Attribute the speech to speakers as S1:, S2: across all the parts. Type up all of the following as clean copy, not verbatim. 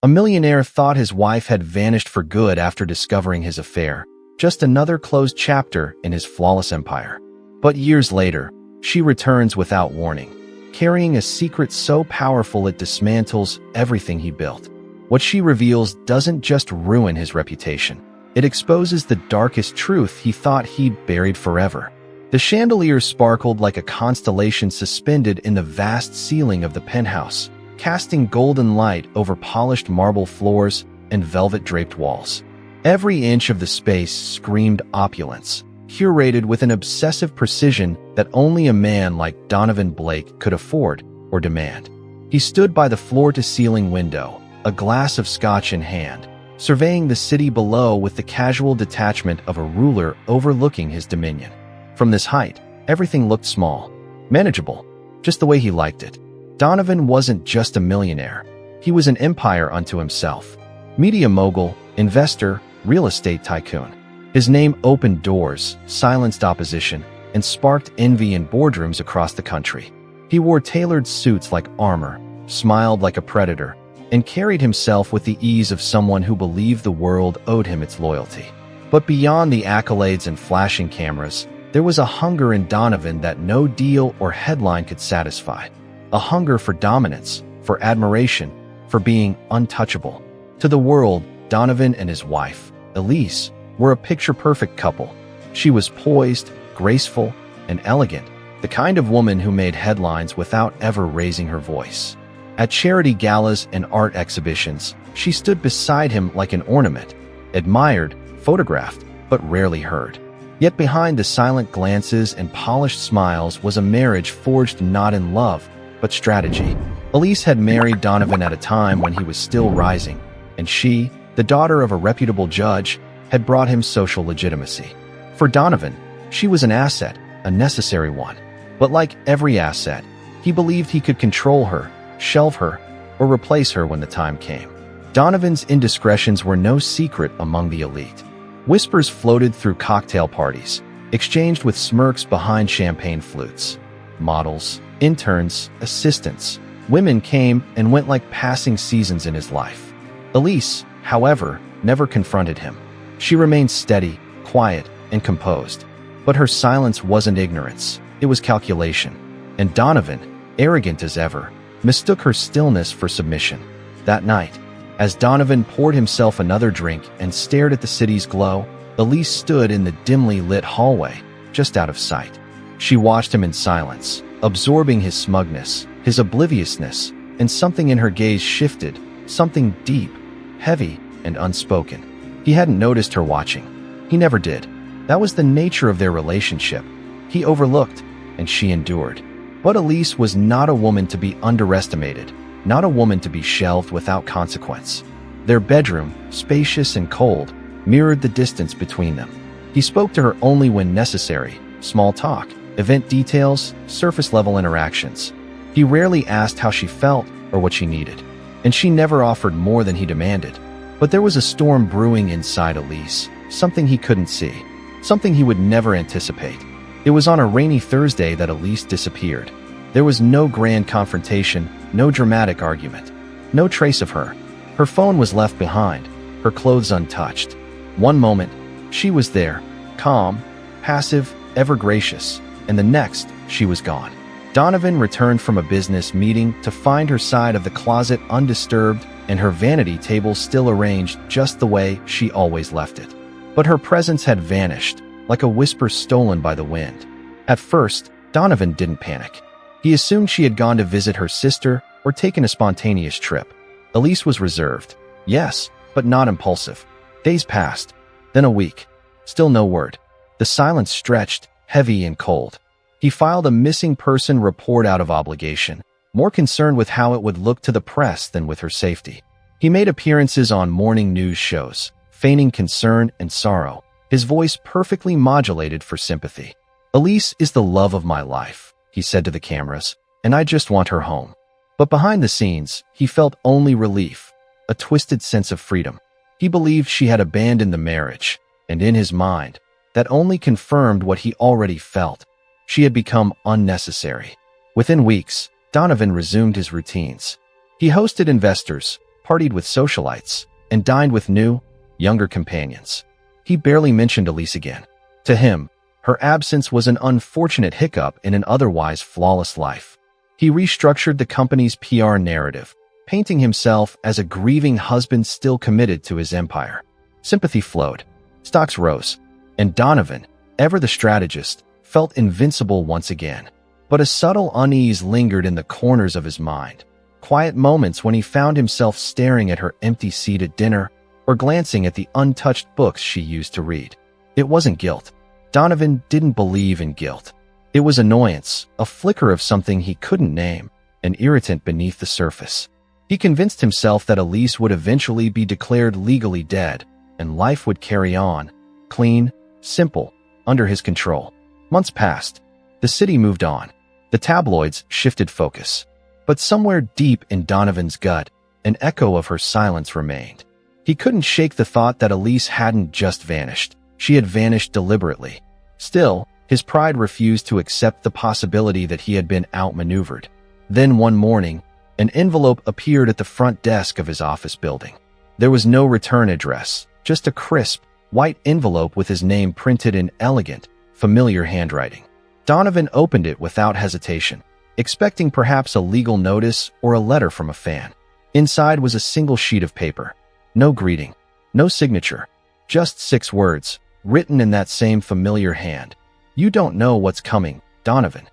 S1: A millionaire thought his wife had vanished for good after discovering his affair, just another closed chapter in his flawless empire. But years later, she returns without warning, carrying a secret so powerful it dismantles everything he built. What she reveals doesn't just ruin his reputation. It exposes the darkest truth he thought he'd buried forever. The chandelier sparkled like a constellation suspended in the vast ceiling of the penthouse, casting golden light over polished marble floors and velvet-draped walls. Every inch of the space screamed opulence, curated with an obsessive precision that only a man like Donovan Blake could afford or demand. He stood by the floor-to-ceiling window, a glass of scotch in hand, surveying the city below with the casual detachment of a ruler overlooking his dominion. From this height, everything looked small, manageable, just the way he liked it. Donovan wasn't just a millionaire. He was an empire unto himself. Media mogul, investor, real estate tycoon. His name opened doors, silenced opposition, and sparked envy in boardrooms across the country. He wore tailored suits like armor, smiled like a predator, and carried himself with the ease of someone who believed the world owed him its loyalty. But beyond the accolades and flashing cameras, there was a hunger in Donovan that no deal or headline could satisfy. A hunger for dominance, for admiration, for being untouchable. To the world, Donovan and his wife, Elise, were a picture-perfect couple. She was poised, graceful, and elegant, the kind of woman who made headlines without ever raising her voice. At charity galas and art exhibitions, she stood beside him like an ornament, admired, photographed, but rarely heard. Yet behind the silent glances and polished smiles was a marriage forged not in love, but strategy. Elise had married Donovan at a time when he was still rising, and she, the daughter of a reputable judge, had brought him social legitimacy. For Donovan, she was an asset, a necessary one. But like every asset, he believed he could control her, shelve her, or replace her when the time came. Donovan's indiscretions were no secret among the elite. Whispers floated through cocktail parties, exchanged with smirks behind champagne flutes. Models, interns, assistants, women came and went like passing seasons in his life. Elise, however, never confronted him. She remained steady, quiet, and composed. But her silence wasn't ignorance, it was calculation. And Donovan, arrogant as ever, mistook her stillness for submission. That night, as Donovan poured himself another drink and stared at the city's glow, Elise stood in the dimly lit hallway, just out of sight. She watched him in silence, absorbing his smugness, his obliviousness, and something in her gaze shifted, something deep, heavy, and unspoken. He hadn't noticed her watching. He never did. That was the nature of their relationship. He overlooked, and she endured. But Elise was not a woman to be underestimated, not a woman to be shelved without consequence. Their bedroom, spacious and cold, mirrored the distance between them. He spoke to her only when necessary, small talk, event details, surface-level interactions. He rarely asked how she felt or what she needed, and she never offered more than he demanded. But there was a storm brewing inside Elise, something he couldn't see, something he would never anticipate. It was on a rainy Thursday that Elise disappeared. There was no grand confrontation, no dramatic argument, no trace of her. Her phone was left behind, her clothes untouched. One moment, she was there, calm, passive, ever gracious, and the next, she was gone. Donovan returned from a business meeting to find her side of the closet undisturbed and her vanity table still arranged just the way she always left it. But her presence had vanished, like a whisper stolen by the wind. At first, Donovan didn't panic. He assumed she had gone to visit her sister or taken a spontaneous trip. Elise was reserved, yes, but not impulsive. Days passed, then a week. Still no word. The silence stretched, heavy and cold. He filed a missing person report out of obligation, more concerned with how it would look to the press than with her safety. He made appearances on morning news shows, feigning concern and sorrow, his voice perfectly modulated for sympathy. "Elise is the love of my life," he said to the cameras, "and I just want her home." But behind the scenes, he felt only relief, a twisted sense of freedom. He believed she had abandoned the marriage, and in his mind, that only confirmed what he already felt. She had become unnecessary. Within weeks, Donovan resumed his routines. He hosted investors, partied with socialites, and dined with new, younger companions. He barely mentioned Elise again. To him, her absence was an unfortunate hiccup in an otherwise flawless life. He restructured the company's PR narrative, painting himself as a grieving husband still committed to his empire. Sympathy flowed, stocks rose, and Donovan, ever the strategist, felt invincible once again. But a subtle unease lingered in the corners of his mind. Quiet moments when he found himself staring at her empty seat at dinner or glancing at the untouched books she used to read. It wasn't guilt. Donovan didn't believe in guilt. It was annoyance, a flicker of something he couldn't name, an irritant beneath the surface. He convinced himself that Elise would eventually be declared legally dead, and life would carry on, clean, simple, under his control. Months passed. The city moved on. The tabloids shifted focus. But somewhere deep in Donovan's gut, an echo of her silence remained. He couldn't shake the thought that Elise hadn't just vanished. She had vanished deliberately. Still, his pride refused to accept the possibility that he had been outmaneuvered. Then one morning, an envelope appeared at the front desk of his office building. There was no return address, just a crisp, white envelope with his name printed in elegant, familiar handwriting. Donovan opened it without hesitation, expecting perhaps a legal notice or a letter from a fan. Inside was a single sheet of paper. No greeting, no signature, just 6 words, written in that same familiar hand. "You don't know what's coming, Donovan."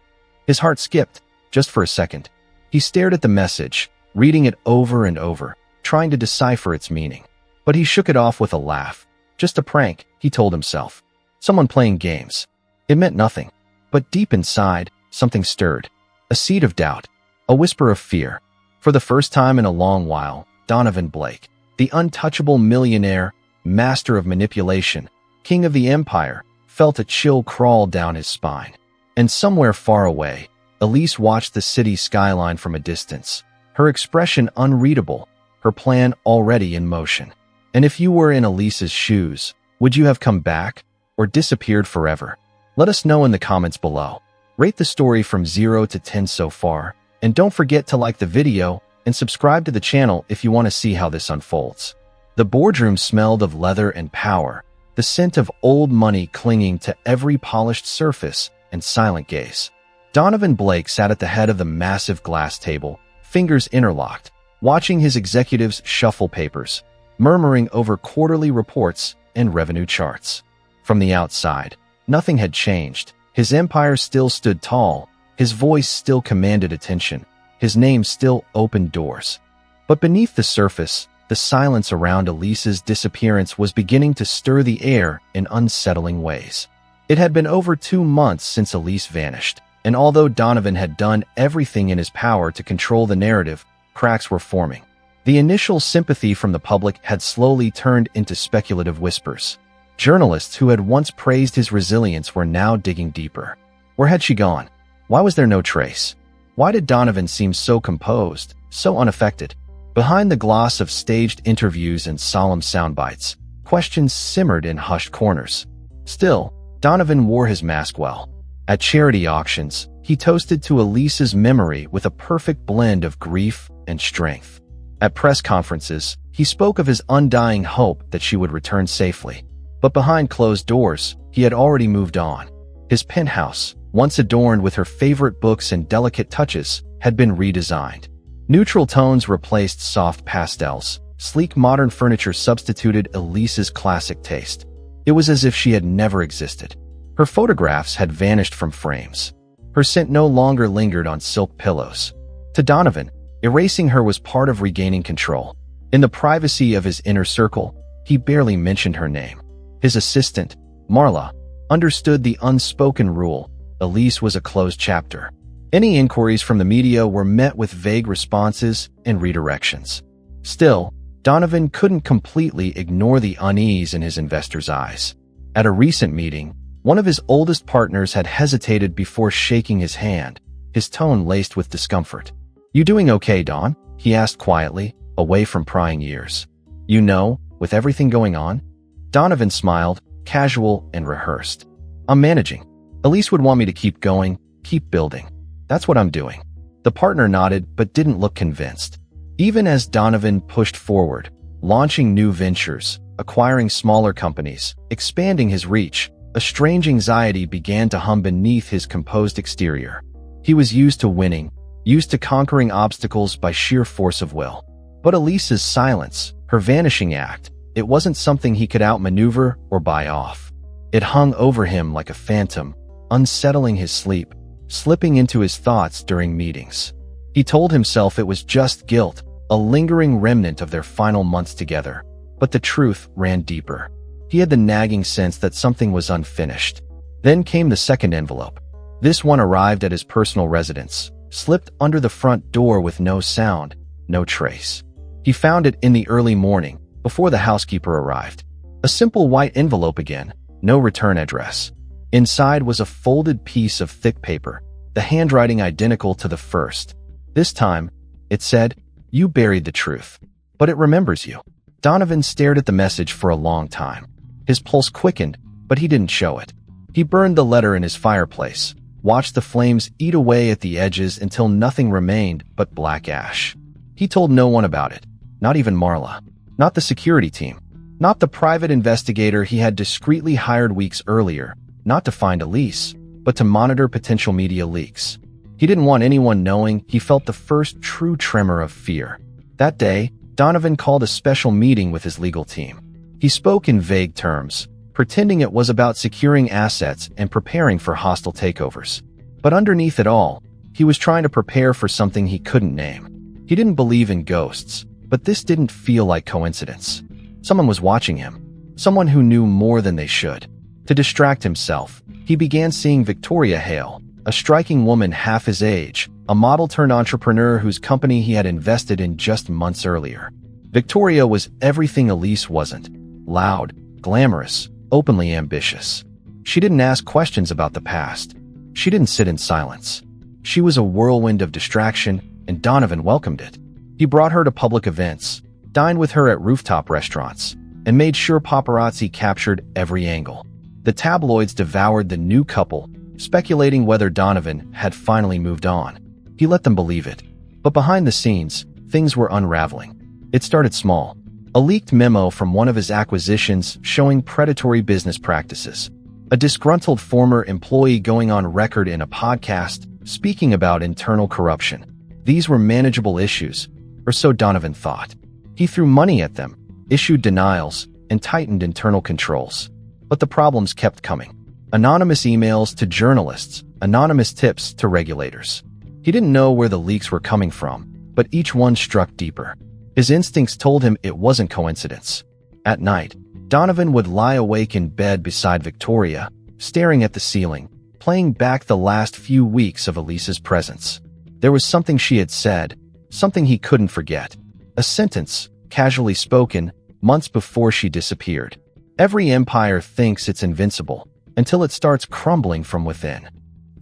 S1: His heart skipped, just for a second. He stared at the message, reading it over and over, trying to decipher its meaning. But he shook it off with a laugh. Just a prank, he told himself. Someone playing games. It meant nothing. But deep inside, something stirred. A seed of doubt. A whisper of fear. For the first time in a long while, Donovan Blake, the untouchable millionaire, master of manipulation, king of the empire, felt a chill crawl down his spine. And somewhere far away, Elise watched the city skyline from a distance, her expression unreadable, her plan already in motion. And if you were in Elise's shoes, would you have come back or disappeared forever? Let us know in the comments below. Rate the story from 0 to 10 so far, and don't forget to like the video and subscribe to the channel if you want to see how this unfolds. The boardroom smelled of leather and power, the scent of old money clinging to every polished surface and silent gaze. Donovan Blake sat at the head of the massive glass table, fingers interlocked, watching his executives shuffle papers, murmuring over quarterly reports and revenue charts. From the outside, nothing had changed. His empire still stood tall, his voice still commanded attention, his name still opened doors. But beneath the surface, the silence around Elise's disappearance was beginning to stir the air in unsettling ways. It had been over 2 months since Elise vanished, and although Donovan had done everything in his power to control the narrative, cracks were forming. The initial sympathy from the public had slowly turned into speculative whispers. Journalists who had once praised his resilience were now digging deeper. Where had she gone? Why was there no trace? Why did Donovan seem so composed, so unaffected? Behind the gloss of staged interviews and solemn soundbites, questions simmered in hushed corners. Still, Donovan wore his mask well. At charity auctions, he toasted to Elise's memory with a perfect blend of grief and strength. At press conferences, he spoke of his undying hope that she would return safely. But behind closed doors, he had already moved on. His penthouse, once adorned with her favorite books and delicate touches, had been redesigned. Neutral tones replaced soft pastels. Sleek modern furniture substituted Elise's classic taste. It was as if she had never existed. Her photographs had vanished from frames. Her scent no longer lingered on silk pillows. To Donovan, erasing her was part of regaining control. In the privacy of his inner circle, he barely mentioned her name. His assistant, Marla, understood the unspoken rule: Elise was a closed chapter. Any inquiries from the media were met with vague responses and redirections. Still, Donovan couldn't completely ignore the unease in his investors' eyes. At a recent meeting, one of his oldest partners had hesitated before shaking his hand, his tone laced with discomfort. "You doing okay, Don?" he asked quietly, away from prying ears. "You know, with everything going on?" Donovan smiled, casual and rehearsed. "I'm managing. Elise would want me to keep going, keep building. That's what I'm doing." The partner nodded but didn't look convinced. Even as Donovan pushed forward, launching new ventures, acquiring smaller companies, expanding his reach, a strange anxiety began to hum beneath his composed exterior. He was used to winning, used to conquering obstacles by sheer force of will. But Elisa's silence, her vanishing act, it wasn't something he could outmaneuver or buy off. It hung over him like a phantom, unsettling his sleep, slipping into his thoughts during meetings. He told himself it was just guilt, a lingering remnant of their final months together. But the truth ran deeper. He had the nagging sense that something was unfinished. Then came the second envelope. This one arrived at his personal residence, slipped under the front door with no sound, no trace. He found it in the early morning, before the housekeeper arrived. A simple white envelope again, no return address. Inside was a folded piece of thick paper, the handwriting identical to the first. This time, it said, "You buried the truth, but it remembers you." Donovan stared at the message for a long time. His pulse quickened, but he didn't show it. He burned the letter in his fireplace, watched the flames eat away at the edges until nothing remained but black ash. He told no one about it, not even Marla, not the security team, not the private investigator he had discreetly hired weeks earlier, not to find Elise, but to monitor potential media leaks. He didn't want anyone knowing. He felt the first true tremor of fear. That day, Donovan called a special meeting with his legal team. He spoke in vague terms, pretending it was about securing assets and preparing for hostile takeovers. But underneath it all, he was trying to prepare for something he couldn't name. He didn't believe in ghosts, but this didn't feel like coincidence. Someone was watching him, someone who knew more than they should. To distract himself, he began seeing Victoria Hale, a striking woman half his age, a model-turned-entrepreneur whose company he had invested in just months earlier. Victoria was everything Elise wasn't: loud, glamorous, openly ambitious. She didn't ask questions about the past. She didn't sit in silence. She was a whirlwind of distraction, and Donovan welcomed it. He brought her to public events, dined with her at rooftop restaurants, and made sure paparazzi captured every angle. The tabloids devoured the new couple, speculating whether Donovan had finally moved on. He let them believe it. But behind the scenes, things were unraveling. It started small. A leaked memo from one of his acquisitions showing predatory business practices. A disgruntled former employee going on record in a podcast, speaking about internal corruption. These were manageable issues, or so Donovan thought. He threw money at them, issued denials, and tightened internal controls. But the problems kept coming. Anonymous emails to journalists, anonymous tips to regulators. He didn't know where the leaks were coming from, but each one struck deeper. His instincts told him it wasn't coincidence. At night, Donovan would lie awake in bed beside Victoria, staring at the ceiling, playing back the last few weeks of Elisa's presence. There was something she had said, something he couldn't forget. A sentence, casually spoken, months before she disappeared. Every empire thinks it's invincible, until it starts crumbling from within.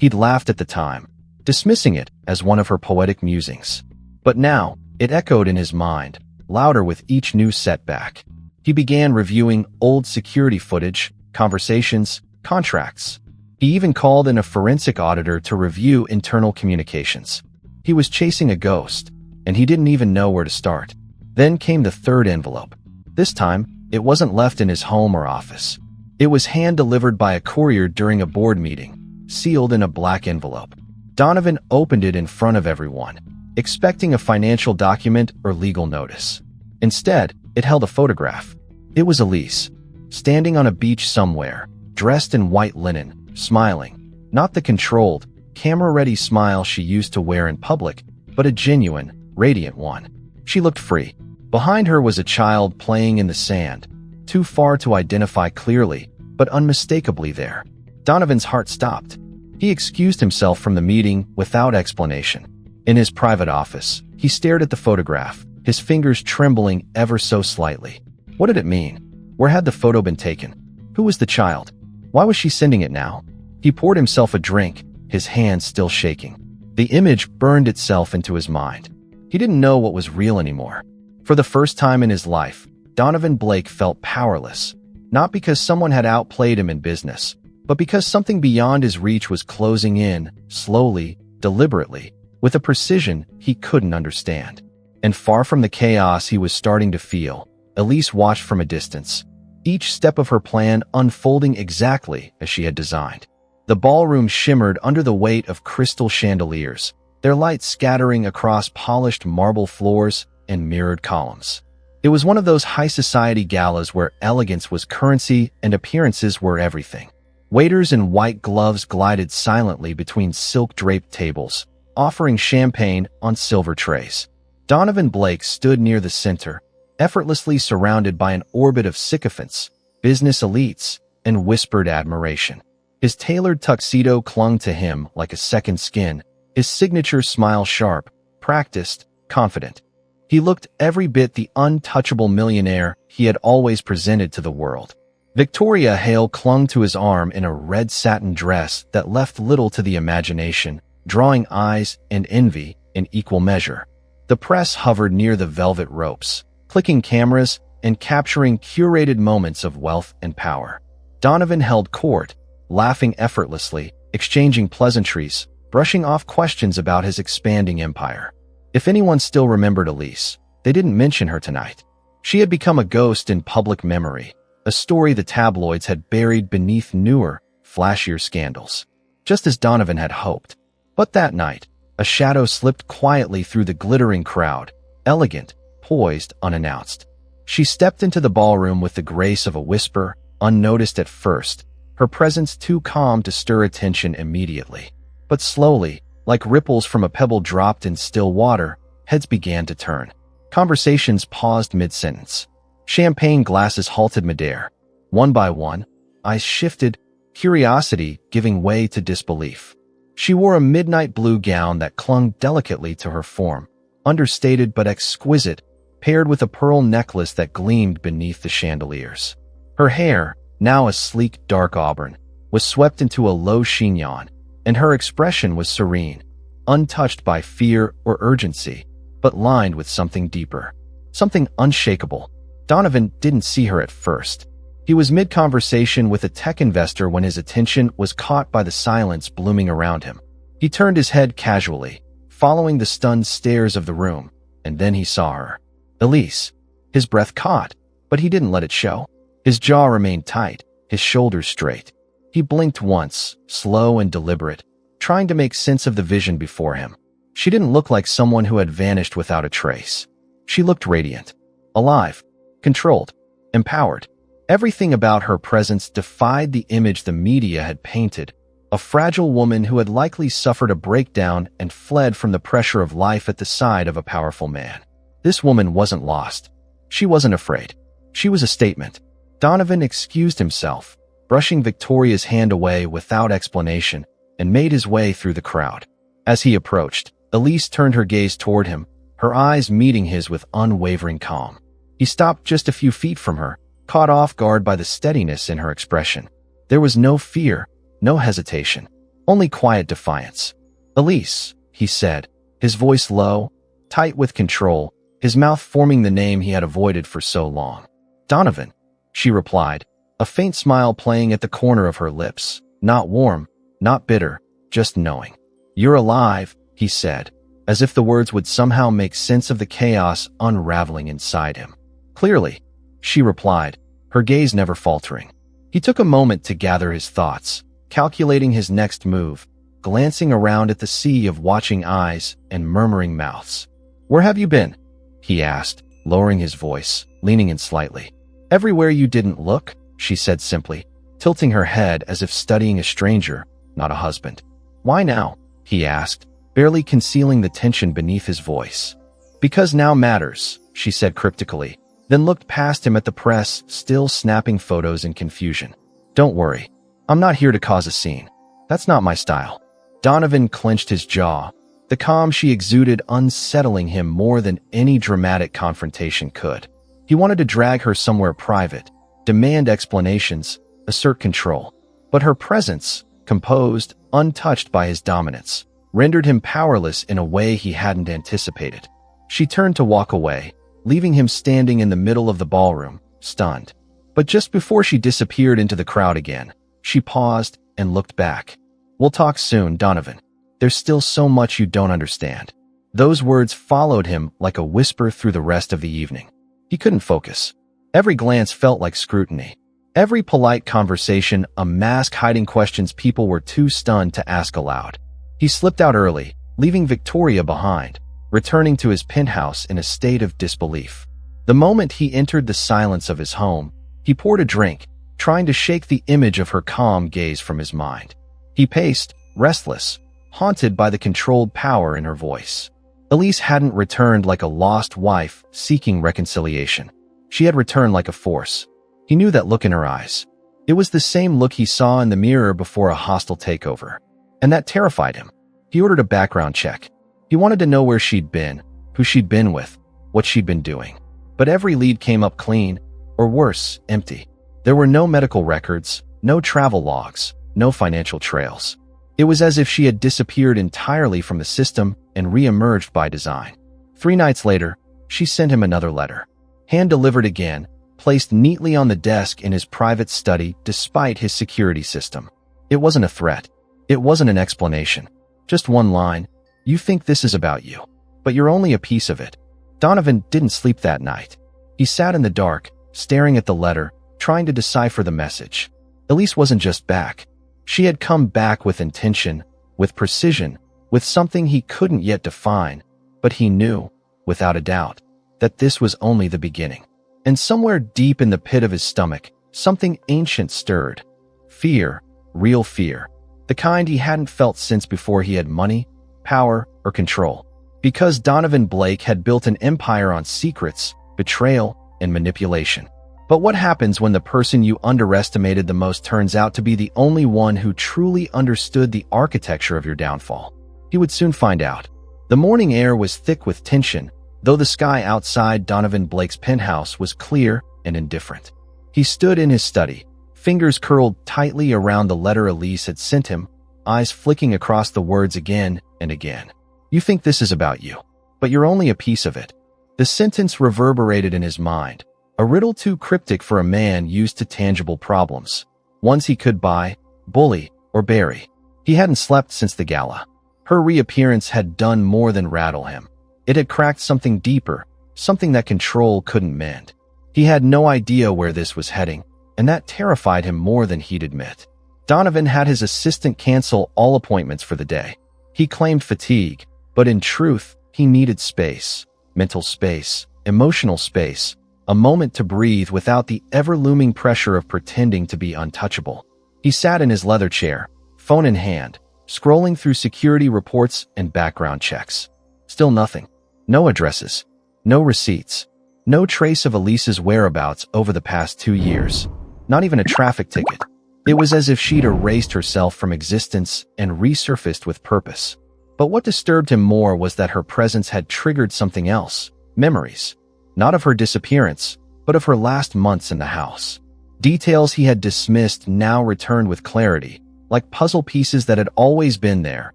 S1: He'd laughed at the time, dismissing it as one of her poetic musings. But now, it echoed in his mind, louder with each new setback. He began reviewing old security footage, conversations, contracts. He even called in a forensic auditor to review internal communications. He was chasing a ghost, and he didn't even know where to start. Then came the third envelope. This time, it wasn't left in his home or office. It was hand-delivered by a courier during a board meeting, sealed in a black envelope. Donovan opened it in front of everyone, expecting a financial document or legal notice. Instead, it held a photograph. It was Elise, standing on a beach somewhere, dressed in white linen, smiling. Not the controlled, camera-ready smile she used to wear in public, but a genuine, radiant one. She looked free. Behind her was a child playing in the sand, too far to identify clearly, but unmistakably there. Donovan's heart stopped. He excused himself from the meeting without explanation. In his private office, he stared at the photograph, his fingers trembling ever so slightly. What did it mean? Where had the photo been taken? Who was the child? Why was she sending it now? He poured himself a drink, his hands still shaking. The image burned itself into his mind. He didn't know what was real anymore. For the first time in his life, Donovan Blake felt powerless, not because someone had outplayed him in business, but because something beyond his reach was closing in, slowly, deliberately, with a precision he couldn't understand. And far from the chaos he was starting to feel, Elise watched from a distance, each step of her plan unfolding exactly as she had designed. The ballroom shimmered under the weight of crystal chandeliers, their light scattering across polished marble floors and mirrored columns. It was one of those high society galas where elegance was currency and appearances were everything. Waiters in white gloves glided silently between silk-draped tables, offering champagne on silver trays. Donovan Blake stood near the center, effortlessly surrounded by an orbit of sycophants, business elites, and whispered admiration. His tailored tuxedo clung to him like a second skin, his signature smile sharp, practiced, confident. He looked every bit the untouchable millionaire he had always presented to the world. Victoria Hale clung to his arm in a red satin dress that left little to the imagination, drawing eyes and envy in equal measure. The press hovered near the velvet ropes, clicking cameras and capturing curated moments of wealth and power. Donovan held court, laughing effortlessly, exchanging pleasantries, brushing off questions about his expanding empire. If anyone still remembered Elise, they didn't mention her tonight. She had become a ghost in public memory, a story the tabloids had buried beneath newer, flashier scandals, just as Donovan had hoped. But that night, a shadow slipped quietly through the glittering crowd, elegant, poised, unannounced. She stepped into the ballroom with the grace of a whisper, unnoticed at first, her presence too calm to stir attention immediately. But slowly, like ripples from a pebble dropped in still water, heads began to turn. Conversations paused mid-sentence. Champagne glasses halted midair. One by one, eyes shifted, curiosity giving way to disbelief. She wore a midnight blue gown that clung delicately to her form, understated but exquisite, paired with a pearl necklace that gleamed beneath the chandeliers. Her hair, now a sleek dark auburn, was swept into a low chignon, and her expression was serene, untouched by fear or urgency, but lined with something deeper, something unshakable. Donovan didn't see her at first. He was mid-conversation with a tech investor when his attention was caught by the silence blooming around him. He turned his head casually, following the stunned stares of the room, and then he saw her. Elise. His breath caught, but he didn't let it show. His jaw remained tight, his shoulders straight. He blinked once, slow and deliberate, trying to make sense of the vision before him. She didn't look like someone who had vanished without a trace. She looked radiant, alive, controlled, empowered. Everything about her presence defied the image the media had painted, a fragile woman who had likely suffered a breakdown and fled from the pressure of life at the side of a powerful man. This woman wasn't lost. She wasn't afraid. She was a statement. Donovan excused himself, brushing Victoria's hand away without explanation, and made his way through the crowd. As he approached, Elise turned her gaze toward him, her eyes meeting his with unwavering calm. He stopped just a few feet from her, caught off guard by the steadiness in her expression. There was no fear, no hesitation, only quiet defiance. "Elise," he said, his voice low, tight with control, his mouth forming the name he had avoided for so long. "Donovan," she replied, a faint smile playing at the corner of her lips, not warm, not bitter, just knowing. "You're alive," he said, as if the words would somehow make sense of the chaos unraveling inside him. "Clearly," she replied, her gaze never faltering. He took a moment to gather his thoughts, calculating his next move, glancing around at the sea of watching eyes and murmuring mouths. "Where have you been?" he asked, lowering his voice, leaning in slightly. "Everywhere you didn't look," she said simply, tilting her head as if studying a stranger, not a husband. "Why now?" he asked, barely concealing the tension beneath his voice. "Because now matters," she said cryptically, then looked past him at the press, still snapping photos in confusion. "Don't worry. I'm not here to cause a scene. That's not my style." Donovan clenched his jaw, the calm she exuded unsettling him more than any dramatic confrontation could. He wanted to drag her somewhere private, demand explanations, assert control. But her presence, composed, untouched by his dominance, rendered him powerless in a way he hadn't anticipated. She turned to walk away, leaving him standing in the middle of the ballroom, stunned. But just before she disappeared into the crowd again, she paused and looked back. "We'll talk soon, Donovan. There's still so much you don't understand." Those words followed him like a whisper through the rest of the evening. He couldn't focus. Every glance felt like scrutiny. Every polite conversation a mask hiding questions people were too stunned to ask aloud. He slipped out early, leaving Victoria behind, returning to his penthouse in a state of disbelief. The moment he entered the silence of his home, he poured a drink, trying to shake the image of her calm gaze from his mind. He paced, restless, haunted by the controlled power in her voice. Elise hadn't returned like a lost wife seeking reconciliation. She had returned like a force. He knew that look in her eyes. It was the same look he saw in the mirror before a hostile takeover. And that terrified him. He ordered a background check. He wanted to know where she'd been, who she'd been with, what she'd been doing. But every lead came up clean, or worse, empty. There were no medical records, no travel logs, no financial trails. It was as if she had disappeared entirely from the system and re-emerged by design. 3 nights later, she sent him another letter. Hand-delivered again, placed neatly on the desk in his private study despite his security system. It wasn't a threat. It wasn't an explanation. Just one line. You think this is about you, but you're only a piece of it. Donovan didn't sleep that night. He sat in the dark, staring at the letter, trying to decipher the message. Elise wasn't just back. She had come back with intention, with precision, with something he couldn't yet define, but he knew, without a doubt, that this was only the beginning. And somewhere deep in the pit of his stomach, something ancient stirred. Fear, real fear. The kind he hadn't felt since before he had money, power, or control. Because Donovan Blake had built an empire on secrets, betrayal, and manipulation. But what happens when the person you underestimated the most turns out to be the only one who truly understood the architecture of your downfall? He would soon find out. The morning air was thick with tension, though the sky outside Donovan Blake's penthouse was clear and indifferent. He stood in his study, fingers curled tightly around the letter Elise had sent him, eyes flicking across the words again and again. You think this is about you, but you're only a piece of it. The sentence reverberated in his mind, a riddle too cryptic for a man used to tangible problems. Ones he could buy, bully, or bury. He hadn't slept since the gala. Her reappearance had done more than rattle him. It had cracked something deeper, something that control couldn't mend. He had no idea where this was heading, and that terrified him more than he'd admit. Donovan had his assistant cancel all appointments for the day. He claimed fatigue, but in truth, he needed space. Mental space, emotional space, a moment to breathe without the ever-looming pressure of pretending to be untouchable. He sat in his leather chair, phone in hand, scrolling through security reports and background checks. Still nothing. No addresses. No receipts. No trace of Elise's whereabouts over the past 2 years. Not even a traffic ticket. It was as if she'd erased herself from existence and resurfaced with purpose. But what disturbed him more was that her presence had triggered something else. Memories. Not of her disappearance, but of her last months in the house. Details he had dismissed now returned with clarity, like puzzle pieces that had always been there,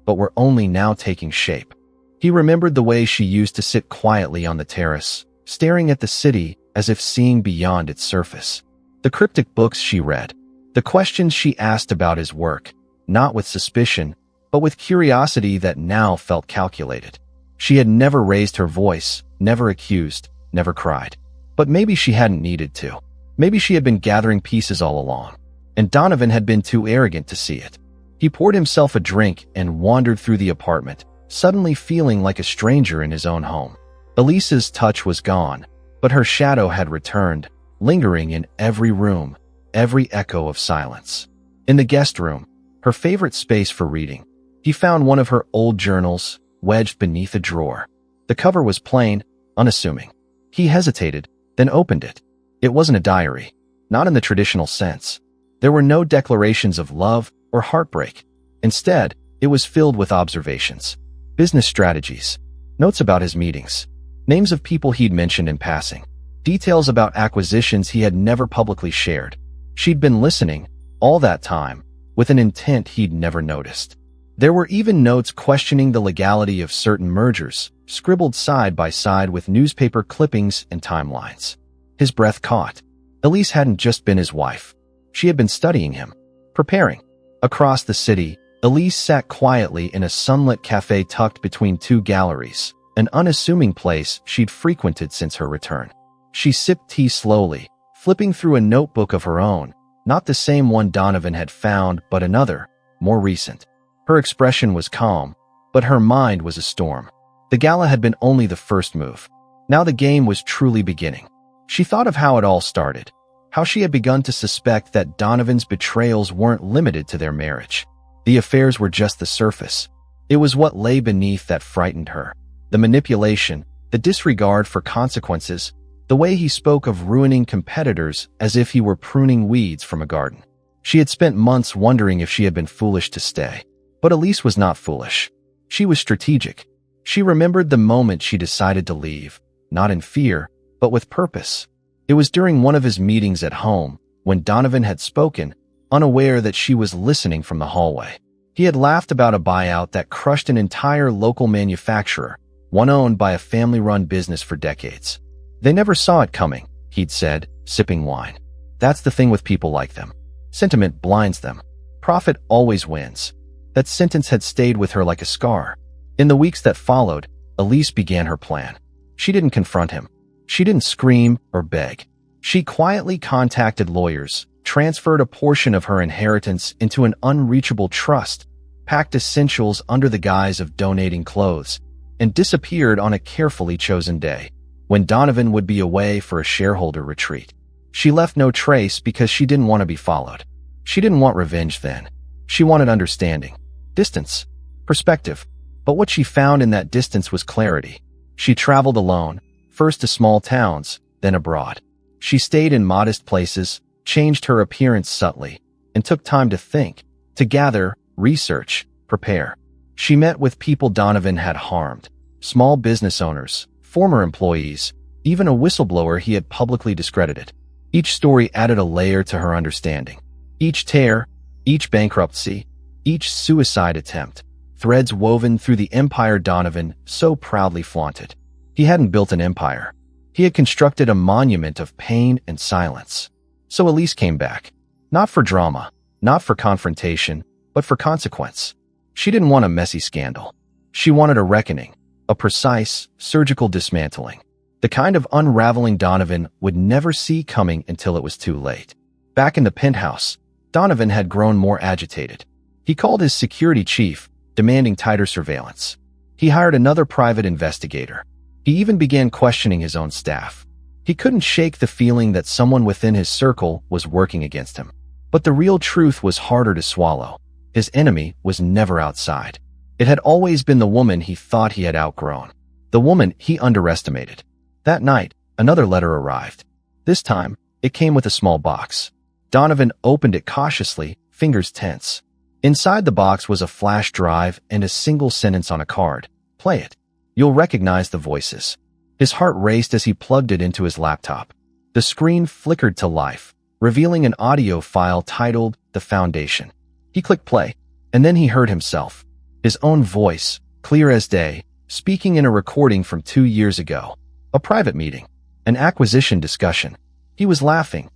S1: but were only now taking shape. He remembered the way she used to sit quietly on the terrace, staring at the city as if seeing beyond its surface. The cryptic books she read. The questions she asked about his work, not with suspicion, but with curiosity that now felt calculated. She had never raised her voice, never accused, never cried. But maybe she hadn't needed to. Maybe she had been gathering pieces all along, and Donovan had been too arrogant to see it. He poured himself a drink and wandered through the apartment, suddenly feeling like a stranger in his own home. Elise's touch was gone, but her shadow had returned, lingering in every room, every echo of silence. In the guest room, her favorite space for reading, he found one of her old journals, wedged beneath a drawer. The cover was plain, unassuming. He hesitated, then opened it. It wasn't a diary, not in the traditional sense. There were no declarations of love or heartbreak. Instead, it was filled with observations, business strategies, notes about his meetings, names of people he'd mentioned in passing, details about acquisitions he had never publicly shared. She'd been listening, all that time, with an intent he'd never noticed. There were even notes questioning the legality of certain mergers, scribbled side by side with newspaper clippings and timelines. His breath caught. Elise hadn't just been his wife. She had been studying him, preparing. Across the city, Elise sat quietly in a sunlit cafe tucked between 2 galleries, an unassuming place she'd frequented since her return. She sipped tea slowly, flipping through a notebook of her own, not the same one Donovan had found, but another, more recent. Her expression was calm, but her mind was a storm. The gala had been only the first move. Now the game was truly beginning. She thought of how it all started, how she had begun to suspect that Donovan's betrayals weren't limited to their marriage. The affairs were just the surface. It was what lay beneath that frightened her. The manipulation, the disregard for consequences, the way he spoke of ruining competitors as if he were pruning weeds from a garden. She had spent months wondering if she had been foolish to stay. But Elise was not foolish. She was strategic. She remembered the moment she decided to leave, not in fear, but with purpose. It was during one of his meetings at home, when Donovan had spoken, unaware that she was listening from the hallway. He had laughed about a buyout that crushed an entire local manufacturer, one owned by a family-run business for decades. They never saw it coming, he'd said, sipping wine. That's the thing with people like them. Sentiment blinds them. Profit always wins. That sentence had stayed with her like a scar. In the weeks that followed, Elise began her plan. She didn't confront him. She didn't scream or beg. She quietly contacted lawyers, transferred a portion of her inheritance into an unreachable trust, packed essentials under the guise of donating clothes, and disappeared on a carefully chosen day, when Donovan would be away for a shareholder retreat. She left no trace because she didn't want to be followed. She didn't want revenge then. She wanted understanding, distance, perspective. But what she found in that distance was clarity. She traveled alone, first to small towns, then abroad. She stayed in modest places, changed her appearance subtly, and took time to think, to gather, research, prepare. She met with people Donovan had harmed, small business owners, former employees, even a whistleblower he had publicly discredited. Each story added a layer to her understanding. Each tear, each bankruptcy, each suicide attempt, threads woven through the empire Donovan so proudly flaunted. He hadn't built an empire. He had constructed a monument of pain and silence. So Elise came back. Not for drama, not for confrontation, but for consequence. She didn't want a messy scandal. She wanted a reckoning, a precise, surgical dismantling. The kind of unraveling Donovan would never see coming until it was too late. Back in the penthouse, Donovan had grown more agitated. He called his security chief, demanding tighter surveillance. He hired another private investigator. He even began questioning his own staff. He couldn't shake the feeling that someone within his circle was working against him. But the real truth was harder to swallow. His enemy was never outside. It had always been the woman he thought he had outgrown. The woman he underestimated. That night, another letter arrived. This time, it came with a small box. Donovan opened it cautiously, fingers tense. Inside the box was a flash drive and a single sentence on a card. Play it. You'll recognize the voices. His heart raced as he plugged it into his laptop. The screen flickered to life, revealing an audio file titled The Foundation. He clicked play, and then he heard himself. His own voice, clear as day, speaking in a recording from 2 years ago. A private meeting. An acquisition discussion. He was laughing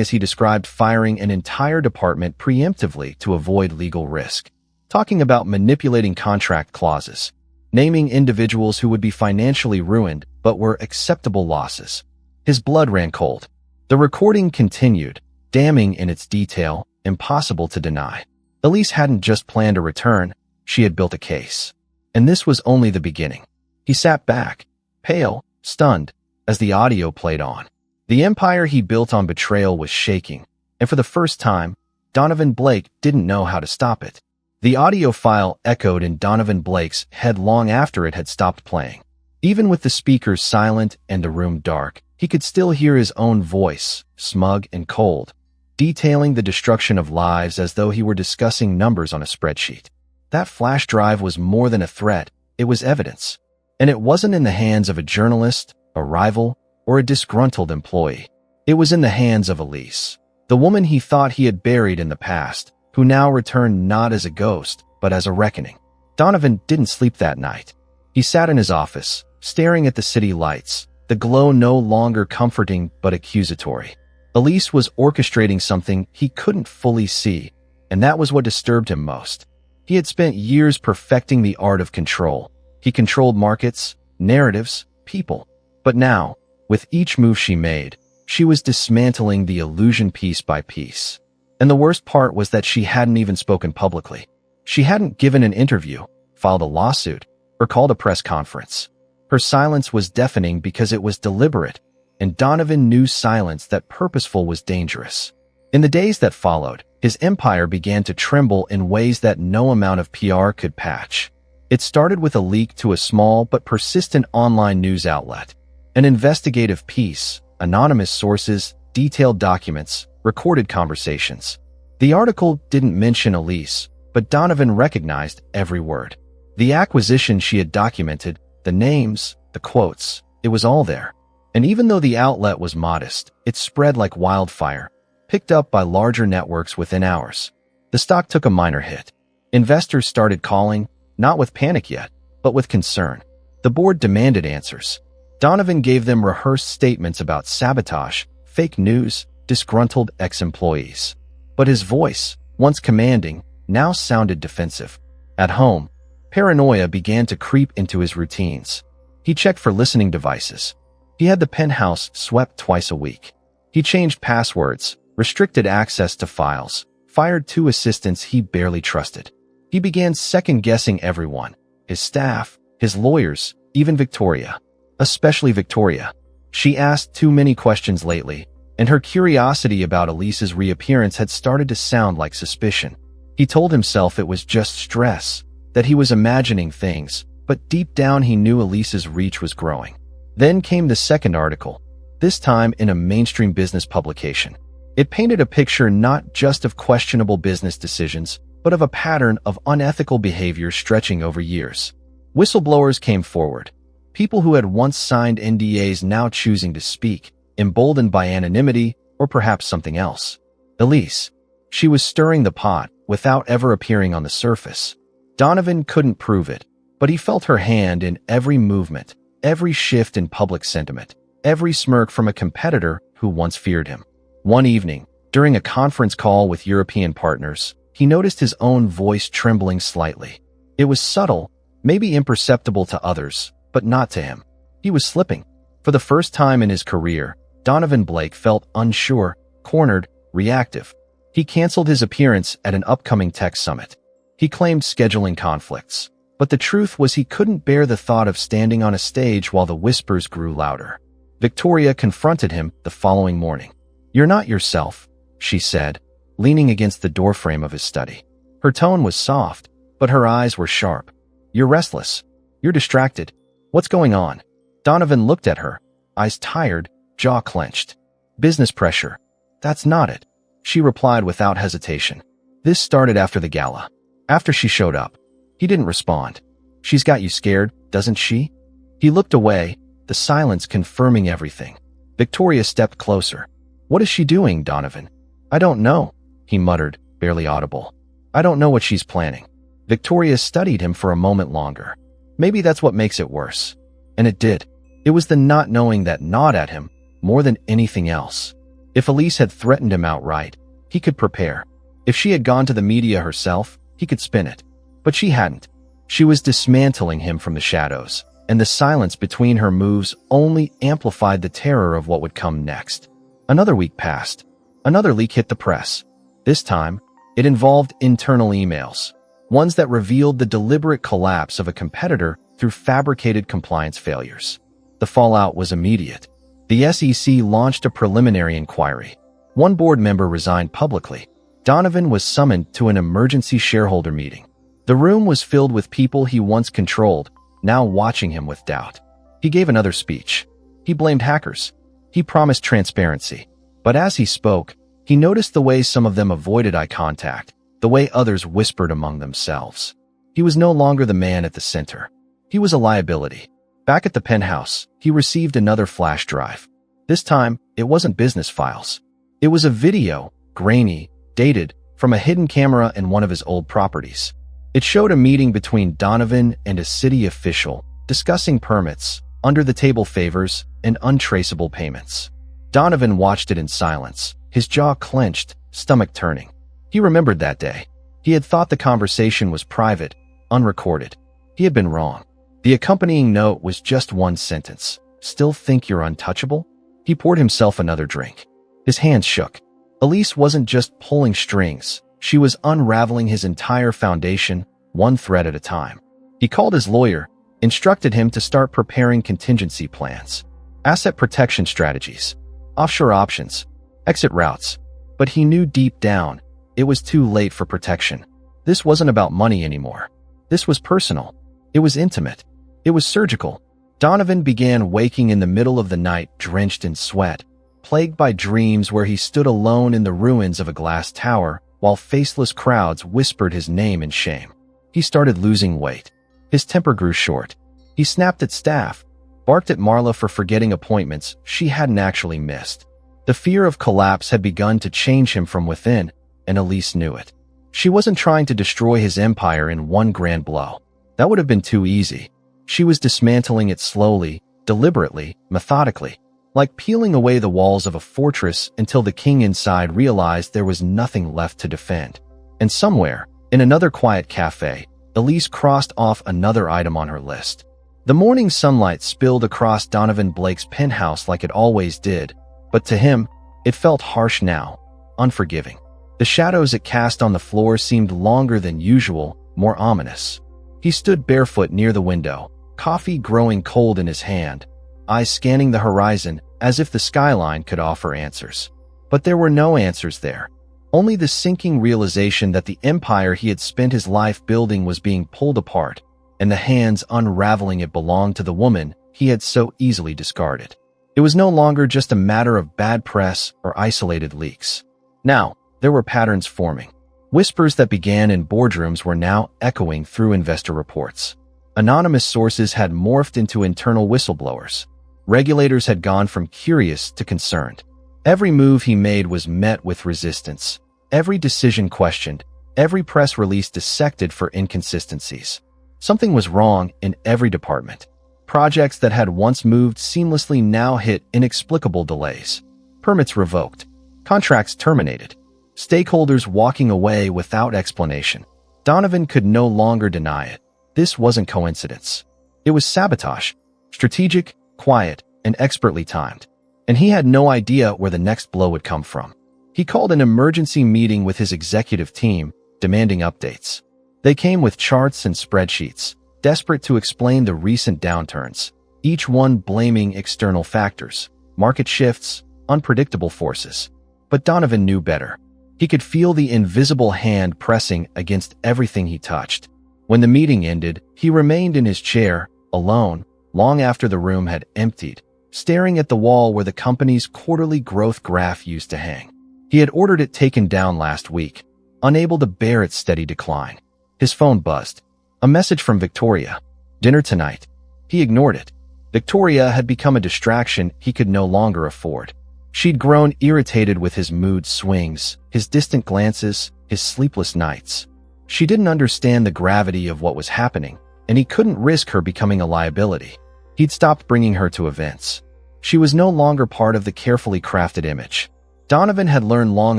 S1: as he described firing an entire department preemptively to avoid legal risk. Talking about manipulating contract clauses. Naming individuals who would be financially ruined but were acceptable losses. His blood ran cold. The recording continued, damning in its detail, impossible to deny. Elise hadn't just planned a return, she had built a case. And this was only the beginning. He sat back, pale, stunned, as the audio played on. The empire he built on betrayal was shaking, and for the first time, Donovan Blake didn't know how to stop it. The audio file echoed in Donovan Blake's head long after it had stopped playing. Even with the speakers silent and the room dark, he could still hear his own voice, smug and cold, detailing the destruction of lives as though he were discussing numbers on a spreadsheet. That flash drive was more than a threat, it was evidence. And it wasn't in the hands of a journalist, a rival, or a disgruntled employee. It was in the hands of Elise, the woman he thought he had buried in the past, who now returned not as a ghost, but as a reckoning. Donovan didn't sleep that night. He sat in his office, staring at the city lights, the glow no longer comforting but accusatory. Elise was orchestrating something he couldn't fully see, and that was what disturbed him most. He had spent years perfecting the art of control. He controlled markets, narratives, people. But now, with each move she made, she was dismantling the illusion piece by piece. And the worst part was that she hadn't even spoken publicly. She hadn't given an interview, filed a lawsuit, or called a press conference. Her silence was deafening because it was deliberate, and Donovan knew silence that purposeful was dangerous. In the days that followed, his empire began to tremble in ways that no amount of PR could patch. It started with a leak to a small but persistent online news outlet. An investigative piece, anonymous sources, detailed documents, recorded conversations. The article didn't mention Elise, but Donovan recognized every word. The acquisition she had documented, the names, the quotes, it was all there. And even though the outlet was modest, it spread like wildfire, picked up by larger networks within hours. The stock took a minor hit. Investors started calling, not with panic yet, but with concern. The board demanded answers. Donovan gave them rehearsed statements about sabotage, fake news, disgruntled ex-employees. But his voice, once commanding, now sounded defensive. At home, paranoia began to creep into his routines. He checked for listening devices. He had the penthouse swept twice a week. He changed passwords, restricted access to files, fired 2 assistants he barely trusted. He began second-guessing everyone, his staff, his lawyers, even Victoria. Especially Victoria. She asked too many questions lately, and her curiosity about Elise's reappearance had started to sound like suspicion. He told himself it was just stress, that he was imagining things, but deep down he knew Elise's reach was growing. Then came the second article, this time in a mainstream business publication. It painted a picture not just of questionable business decisions, but of a pattern of unethical behavior stretching over years. Whistleblowers came forward. People who had once signed NDAs now choosing to speak, emboldened by anonymity or perhaps something else. Elise. She was stirring the pot without ever appearing on the surface. Donovan couldn't prove it, but he felt her hand in every movement, every shift in public sentiment, every smirk from a competitor who once feared him. One evening, during a conference call with European partners, he noticed his own voice trembling slightly. It was subtle, maybe imperceptible to others, but not to him. He was slipping. For the first time in his career, Donovan Blake felt unsure, cornered, reactive. He canceled his appearance at an upcoming tech summit. He claimed scheduling conflicts, but the truth was he couldn't bear the thought of standing on a stage while the whispers grew louder. Victoria confronted him the following morning. "You're not yourself," she said, leaning against the doorframe of his study. Her tone was soft, but her eyes were sharp. "You're restless. You're distracted. What's going on?" Donovan looked at her, eyes tired, jaw clenched. "Business pressure. That's not it," she replied without hesitation. "This started after the gala. After she showed up." He didn't respond. "She's got you scared, doesn't she?" He looked away, the silence confirming everything. Victoria stepped closer. "What is she doing, Donovan?" "I don't know," he muttered, barely audible. "I don't know what she's planning." Victoria studied him for a moment longer. "Maybe that's what makes it worse." And it did. It was the not knowing that gnawed at him more than anything else. If Elise had threatened him outright, he could prepare. If she had gone to the media herself, he could spin it. But she hadn't. She was dismantling him from the shadows, and the silence between her moves only amplified the terror of what would come next. Another week passed. Another leak hit the press. This time, it involved internal emails, ones that revealed the deliberate collapse of a competitor through fabricated compliance failures. The fallout was immediate. The SEC launched a preliminary inquiry. One board member resigned publicly. Donovan was summoned to an emergency shareholder meeting. The room was filled with people he once controlled, now watching him with doubt. He gave another speech. He blamed hackers. He promised transparency. But as he spoke, he noticed the way some of them avoided eye contact, the way others whispered among themselves. He was no longer the man at the center. He was a liability. Back at the penthouse, he received another flash drive. This time, it wasn't business files. It was a video, grainy, dated, from a hidden camera in one of his old properties. It showed a meeting between Donovan and a city official, discussing permits, under-the-table favors, and untraceable payments. Donovan watched it in silence, his jaw clenched, stomach turning. He remembered that day. He had thought the conversation was private, unrecorded. He had been wrong. The accompanying note was just one sentence. "Still think you're untouchable?" He poured himself another drink. His hands shook. Elise wasn't just pulling strings. She was unraveling his entire foundation, one thread at a time. He called his lawyer, instructed him to start preparing contingency plans, asset protection strategies, offshore options, exit routes. But he knew deep down, it was too late for protection. This wasn't about money anymore. This was personal. It was intimate. It was surgical. Donovan began waking in the middle of the night, drenched in sweat, plagued by dreams where he stood alone in the ruins of a glass tower while faceless crowds whispered his name in shame. He started losing weight. His temper grew short. He snapped at staff, barked at Marla for forgetting appointments she hadn't actually missed. The fear of collapse had begun to change him from within, and Elise knew it. She wasn't trying to destroy his empire in one grand blow. That would have been too easy. She was dismantling it slowly, deliberately, methodically, like peeling away the walls of a fortress until the king inside realized there was nothing left to defend. And somewhere, in another quiet cafe, Elise crossed off another item on her list. The morning sunlight spilled across Donovan Blake's penthouse like it always did, but to him, it felt harsh now, unforgiving. The shadows it cast on the floor seemed longer than usual, more ominous. He stood barefoot near the window, coffee growing cold in his hand, eyes scanning the horizon as if the skyline could offer answers. But there were no answers there. Only the sinking realization that the empire he had spent his life building was being pulled apart, and the hands unraveling it belonged to the woman he had so easily discarded. It was no longer just a matter of bad press or isolated leaks. Now, there were patterns forming. Whispers that began in boardrooms were now echoing through investor reports. Anonymous sources had morphed into internal whistleblowers. Regulators had gone from curious to concerned. Every move he made was met with resistance. Every decision questioned. Every press release dissected for inconsistencies. Something was wrong in every department. Projects that had once moved seamlessly now hit inexplicable delays. Permits revoked. Contracts terminated. Stakeholders walking away without explanation. Donovan could no longer deny it. This wasn't coincidence. It was sabotage. Strategic, quiet, and expertly timed. And he had no idea where the next blow would come from. He called an emergency meeting with his executive team, demanding updates. They came with charts and spreadsheets, desperate to explain the recent downturns, each one blaming external factors, market shifts, unpredictable forces. But Donovan knew better. He could feel the invisible hand pressing against everything he touched. When the meeting ended, he remained in his chair, alone, long after the room had emptied, staring at the wall where the company's quarterly growth graph used to hang. He had ordered it taken down last week, unable to bear its steady decline. His phone buzzed. A message from Victoria. Dinner tonight. He ignored it. Victoria had become a distraction he could no longer afford. She'd grown irritated with his mood swings, his distant glances, his sleepless nights. She didn't understand the gravity of what was happening, and he couldn't risk her becoming a liability. He'd stopped bringing her to events. She was no longer part of the carefully crafted image. Donovan had learned long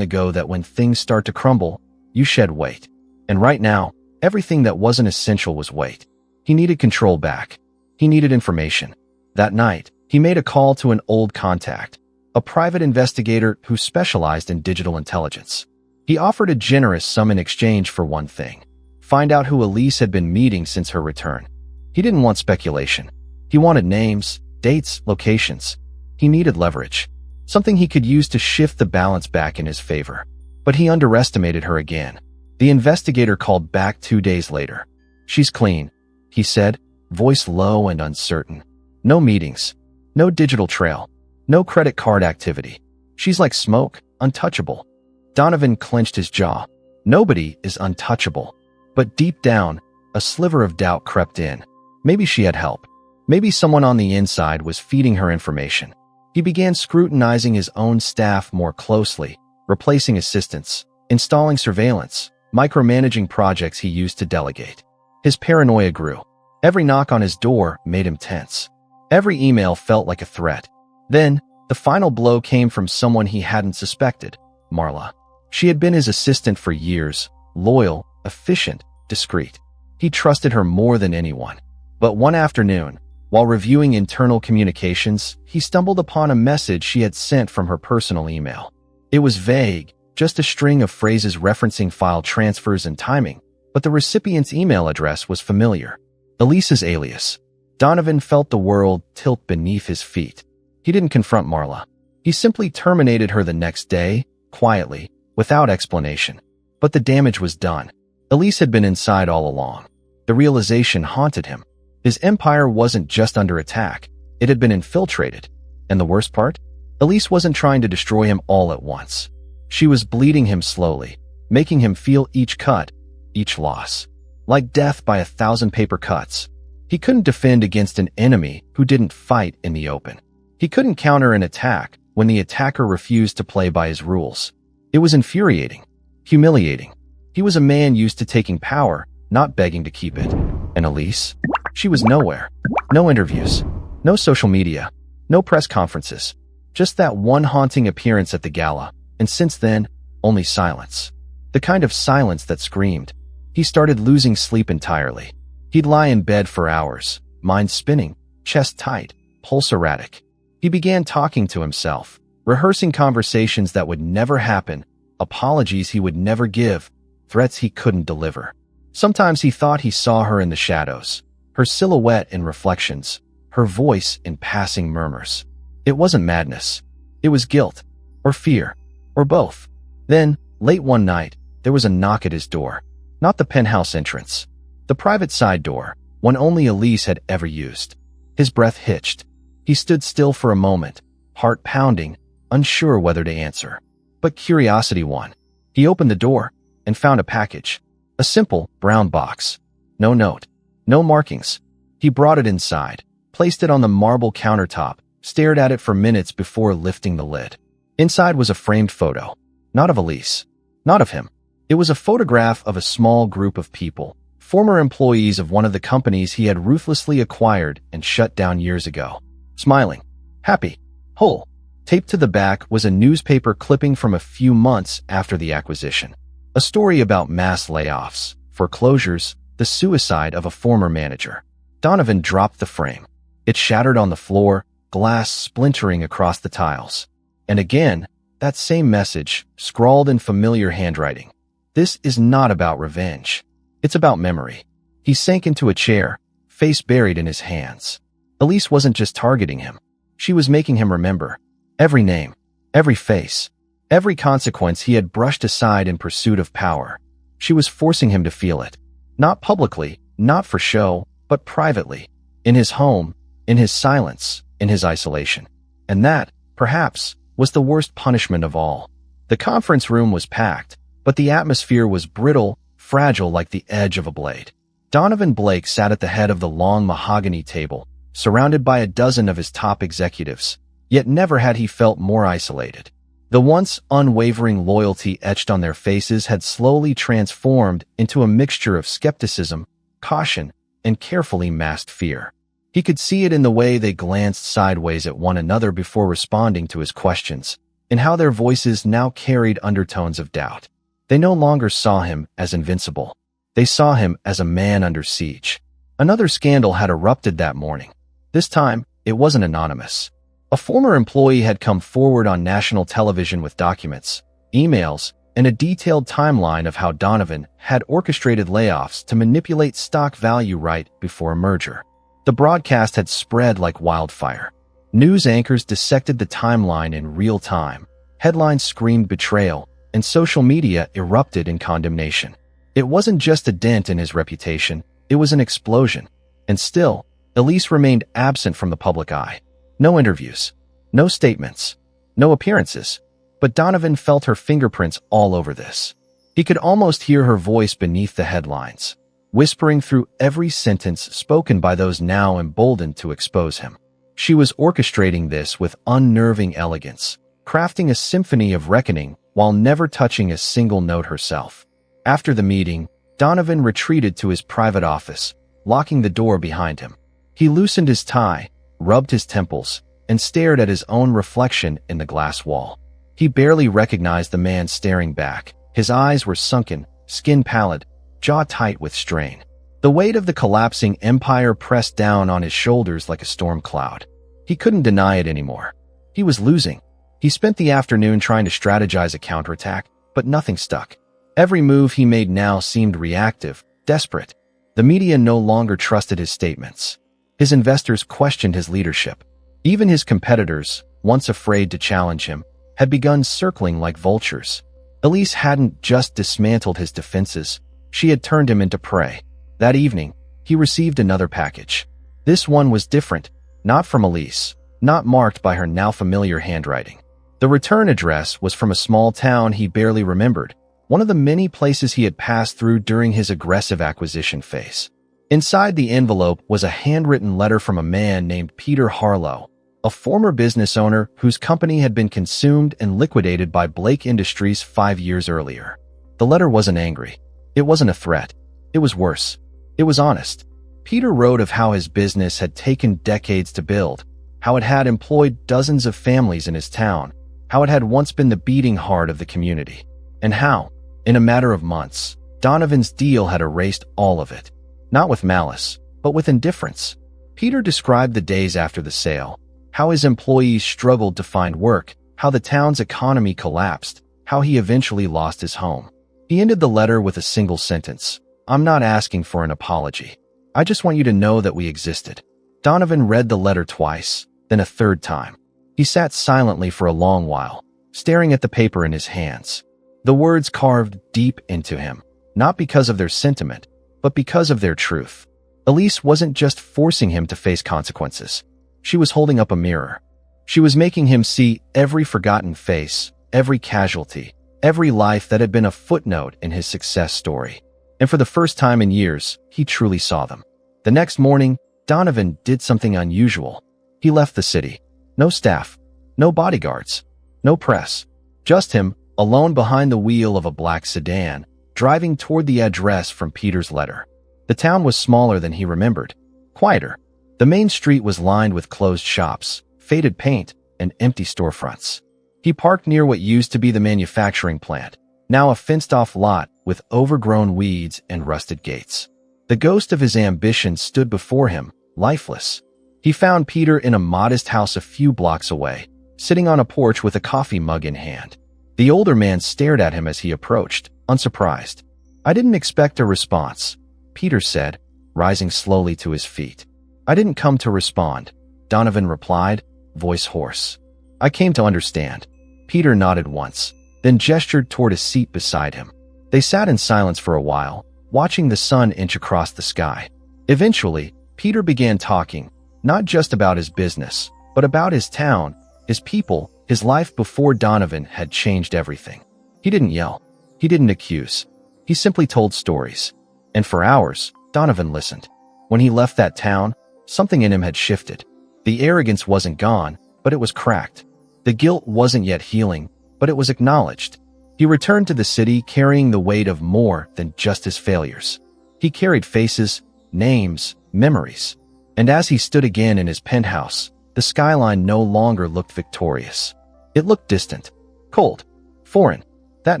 S1: ago that when things start to crumble, you shed weight. And right now, everything that wasn't essential was weight. He needed control back. He needed information. That night, he made a call to an old contact, a private investigator who specialized in digital intelligence. He offered a generous sum in exchange for one thing: find out who Elise had been meeting since her return. He didn't want speculation. He wanted names, dates, locations. He needed leverage, something he could use to shift the balance back in his favor. But he underestimated her again. The investigator called back 2 days later. "She's clean," he said, voice low and uncertain. "No meetings. No digital trail. No credit card activity. She's like smoke, untouchable." Donovan clenched his jaw. Nobody is untouchable. But deep down, a sliver of doubt crept in. Maybe she had help. Maybe someone on the inside was feeding her information. He began scrutinizing his own staff more closely, replacing assistants, installing surveillance, micromanaging projects he used to delegate. His paranoia grew. Every knock on his door made him tense. Every email felt like a threat. Then, the final blow came from someone he hadn't suspected: Marla. She had been his assistant for years, loyal, efficient, discreet. He trusted her more than anyone. But one afternoon, while reviewing internal communications, he stumbled upon a message she had sent from her personal email. It was vague, just a string of phrases referencing file transfers and timing, but the recipient's email address was familiar. Elise's alias. Donovan felt the world tilt beneath his feet. He didn't confront Marla. He simply terminated her the next day, quietly, without explanation. But the damage was done. Elise had been inside all along. The realization haunted him. His empire wasn't just under attack. It had been infiltrated. And the worst part? Elise wasn't trying to destroy him all at once. She was bleeding him slowly, making him feel each cut, each loss. Like death by 1,000 paper cuts. He couldn't defend against an enemy who didn't fight in the open. He couldn't counter an attack when the attacker refused to play by his rules. It was infuriating, humiliating. He was a man used to taking power, not begging to keep it. And Elise? She was nowhere. No interviews. No social media. No press conferences. Just that one haunting appearance at the gala. And since then, only silence. The kind of silence that screamed. He started losing sleep entirely. He'd lie in bed for hours, mind spinning, chest tight, pulse erratic. He began talking to himself, rehearsing conversations that would never happen, apologies he would never give, threats he couldn't deliver. Sometimes he thought he saw her in the shadows, her silhouette in reflections, her voice in passing murmurs. It wasn't madness. It was guilt, or fear, or both. Then, late one night, there was a knock at his door. Not the penthouse entrance. The private side door, one only Elise had ever used. His breath hitched. He stood still for a moment, heart pounding, unsure whether to answer. But curiosity won. He opened the door and found a package. A simple, brown box. No note. No markings. He brought it inside, placed it on the marble countertop, stared at it for minutes before lifting the lid. Inside was a framed photo. Not of Elise. Not of him. It was a photograph of a small group of people, former employees of one of the companies he had ruthlessly acquired and shut down years ago. Smiling. Happy. Whole. Taped to the back was a newspaper clipping from a few months after the acquisition. A story about mass layoffs, foreclosures, the suicide of a former manager. Donovan dropped the frame. It shattered on the floor, glass splintering across the tiles. And again, that same message, scrawled in familiar handwriting. This is not about revenge. It's about memory. He sank into a chair, face buried in his hands. Elise wasn't just targeting him. She was making him remember. Every name, every face, every consequence he had brushed aside in pursuit of power. She was forcing him to feel it. Not publicly, not for show, but privately. In his home, in his silence, in his isolation. And that, perhaps, was the worst punishment of all. The conference room was packed, but the atmosphere was brittle, fragile like the edge of a blade. Donovan Blake sat at the head of the long mahogany table, surrounded by a dozen of his top executives, yet never had he felt more isolated. The once unwavering loyalty etched on their faces had slowly transformed into a mixture of skepticism, caution, and carefully masked fear. He could see it in the way they glanced sideways at one another before responding to his questions, in how their voices now carried undertones of doubt. They no longer saw him as invincible. They saw him as a man under siege. Another scandal had erupted that morning. This time, it wasn't anonymous. A former employee had come forward on national television with documents, emails, and a detailed timeline of how Donovan had orchestrated layoffs to manipulate stock value right before a merger. The broadcast had spread like wildfire. News anchors dissected the timeline in real time. Headlines screamed betrayal, and social media erupted in condemnation. It wasn't just a dent in his reputation, it was an explosion. And still, Elise remained absent from the public eye. No interviews, no statements, no appearances. But Donovan felt her fingerprints all over this. He could almost hear her voice beneath the headlines, whispering through every sentence spoken by those now emboldened to expose him. She was orchestrating this with unnerving elegance, crafting a symphony of reckoning while never touching a single note herself. After the meeting, Donovan retreated to his private office, locking the door behind him. He loosened his tie, rubbed his temples, and stared at his own reflection in the glass wall. He barely recognized the man staring back. His eyes were sunken, skin pallid, jaw tight with strain. The weight of the collapsing empire pressed down on his shoulders like a storm cloud. He couldn't deny it anymore. He was losing. He spent the afternoon trying to strategize a counterattack, but nothing stuck. Every move he made now seemed reactive, desperate. The media no longer trusted his statements. His investors questioned his leadership. Even his competitors, once afraid to challenge him, had begun circling like vultures. Elise hadn't just dismantled his defenses, she had turned him into prey. That evening, he received another package. This one was different, not from Elise, not marked by her now familiar handwriting. The return address was from a small town he barely remembered, one of the many places he had passed through during his aggressive acquisition phase. Inside the envelope was a handwritten letter from a man named Peter Harlow, a former business owner whose company had been consumed and liquidated by Blake Industries 5 years earlier. The letter wasn't angry. It wasn't a threat. It was worse. It was honest. Peter wrote of how his business had taken decades to build, how it had employed dozens of families in his town, how it had once been the beating heart of the community, and how, in a matter of months, Donovan's deal had erased all of it. Not with malice, but with indifference. Peter described the days after the sale, how his employees struggled to find work, how the town's economy collapsed, how he eventually lost his home. He ended the letter with a single sentence: "I'm not asking for an apology. I just want you to know that we existed." Donovan read the letter twice, then a third time. He sat silently for a long while, staring at the paper in his hands. The words carved deep into him, not because of their sentiment, but because of their truth. Elise wasn't just forcing him to face consequences. She was holding up a mirror. She was making him see every forgotten face, every casualty, every life that had been a footnote in his success story. And for the first time in years, he truly saw them. The next morning, Donovan did something unusual. He left the city. No staff, no bodyguards, no press. Just him, alone behind the wheel of a black sedan, driving toward the address from Peter's letter. The town was smaller than he remembered, quieter. The main street was lined with closed shops, faded paint, and empty storefronts. He parked near what used to be the manufacturing plant, now a fenced-off lot with overgrown weeds and rusted gates. The ghost of his ambition stood before him, lifeless. He found Peter in a modest house a few blocks away, sitting on a porch with a coffee mug in hand. The older man stared at him as he approached, unsurprised. "I didn't expect a response," Peter said, rising slowly to his feet. "I didn't come to respond," Donovan replied, voice hoarse. "I came to understand." Peter nodded once, then gestured toward a seat beside him. They sat in silence for a while, watching the sun inch across the sky. Eventually, Peter began talking, not just about his business, but about his town, his people, his life before Donovan had changed everything. He didn't yell. He didn't accuse. He simply told stories. And for hours, Donovan listened. When he left that town, something in him had shifted. The arrogance wasn't gone, but it was cracked. The guilt wasn't yet healing, but it was acknowledged. He returned to the city carrying the weight of more than just his failures. He carried faces, names, memories. And as he stood again in his penthouse, the skyline no longer looked victorious. It looked distant, cold, foreign. That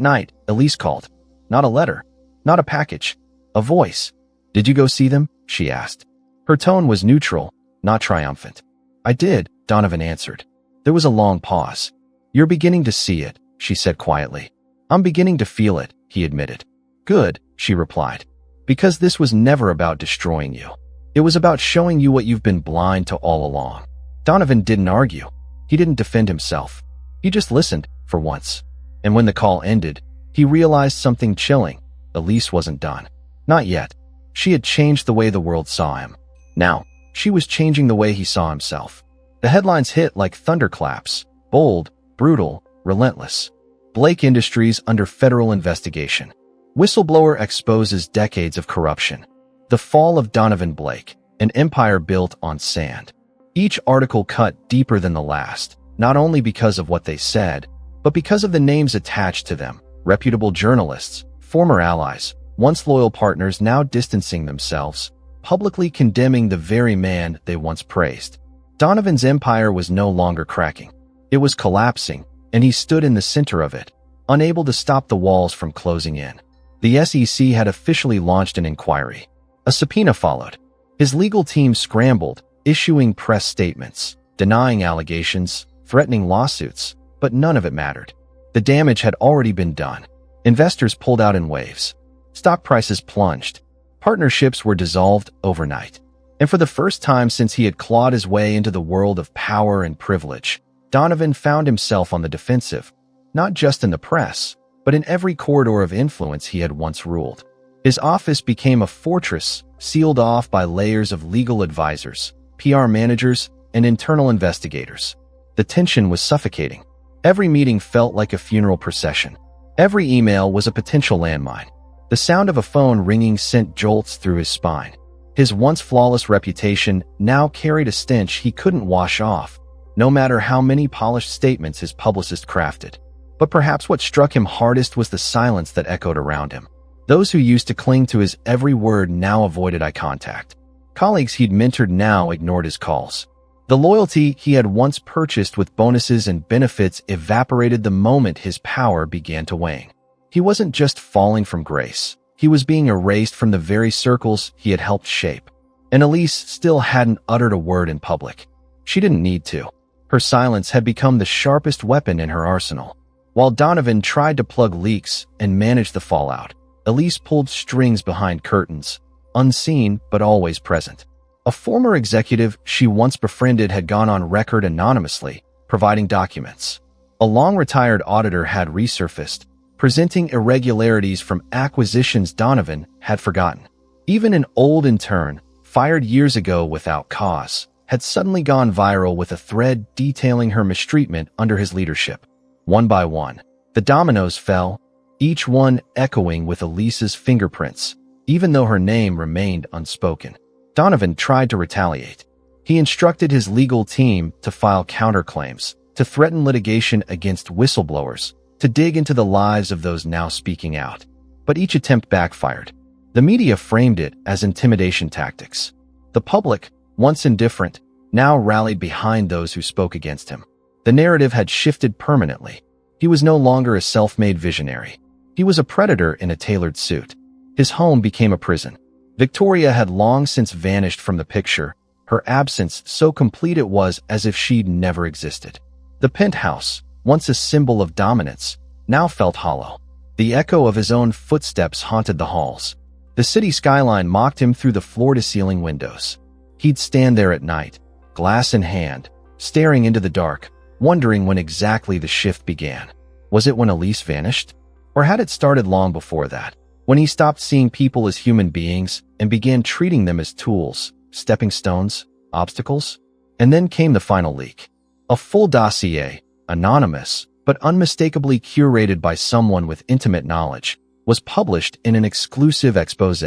S1: night, Elise called. Not a letter, not a package, a voice. "Did you go see them?" she asked. Her tone was neutral, not triumphant. "I did," Donovan answered. There was a long pause. "You're beginning to see it," she said quietly. "I'm beginning to feel it," he admitted. "Good," she replied. "Because this was never about destroying you. It was about showing you what you've been blind to all along." Donovan didn't argue. He didn't defend himself. He just listened, for once. And when the call ended, he realized something chilling. Elise wasn't done. Not yet. She had changed the way the world saw him. Now, she was changing the way he saw himself. The headlines hit like thunderclaps. Bold, brutal, relentless. Blake Industries under federal investigation. Whistleblower exposes decades of corruption. The fall of Donovan Blake, an empire built on sand. Each article cut deeper than the last, not only because of what they said, but because of the names attached to them. Reputable journalists, former allies, once loyal partners now distancing themselves, publicly condemning the very man they once praised. Donovan's empire was no longer cracking. It was collapsing, and he stood in the center of it, unable to stop the walls from closing in. The SEC had officially launched an inquiry. A subpoena followed. His legal team scrambled, issuing press statements, denying allegations, threatening lawsuits, but none of it mattered. The damage had already been done. Investors pulled out in waves. Stock prices plunged. Partnerships were dissolved overnight. And for the first time since he had clawed his way into the world of power and privilege, Donovan found himself on the defensive, not just in the press, but in every corridor of influence he had once ruled. His office became a fortress, sealed off by layers of legal advisors, PR managers, and internal investigators. The tension was suffocating. Every meeting felt like a funeral procession. Every email was a potential landmine. The sound of a phone ringing sent jolts through his spine. His once flawless reputation now carried a stench he couldn't wash off, no matter how many polished statements his publicist crafted. But perhaps what struck him hardest was the silence that echoed around him. Those who used to cling to his every word now avoided eye contact. Colleagues he'd mentored now ignored his calls. The loyalty he had once purchased with bonuses and benefits evaporated the moment his power began to wane. He wasn't just falling from grace. He was being erased from the very circles he had helped shape. And Elise still hadn't uttered a word in public. She didn't need to. Her silence had become the sharpest weapon in her arsenal. While Donovan tried to plug leaks and manage the fallout, Elise pulled strings behind curtains, unseen but always present. A former executive she once befriended had gone on record anonymously, providing documents. A long-retired auditor had resurfaced, presenting irregularities from acquisitions Donovan had forgotten. Even an old intern, fired years ago without cause, had suddenly gone viral with a thread detailing her mistreatment under his leadership. One by one, the dominoes fell, each one echoing with Elise's fingerprints, even though her name remained unspoken. Donovan tried to retaliate. He instructed his legal team to file counterclaims, to threaten litigation against whistleblowers, to dig into the lives of those now speaking out. But each attempt backfired. The media framed it as intimidation tactics. The public, once indifferent, now rallied behind those who spoke against him. The narrative had shifted permanently. He was no longer a self-made visionary. He was a predator in a tailored suit. His home became a prison. Victoria had long since vanished from the picture, her absence so complete it was as if she'd never existed. The penthouse, once a symbol of dominance, now felt hollow. The echo of his own footsteps haunted the halls. The city skyline mocked him through the floor-to-ceiling windows. He'd stand there at night, glass in hand, staring into the dark, wondering when exactly the shift began. Was it when Elise vanished? Or had it started long before that? When he stopped seeing people as human beings and began treating them as tools, stepping stones, obstacles? And then came the final leak. A full dossier, anonymous, but unmistakably curated by someone with intimate knowledge, was published in an exclusive expose.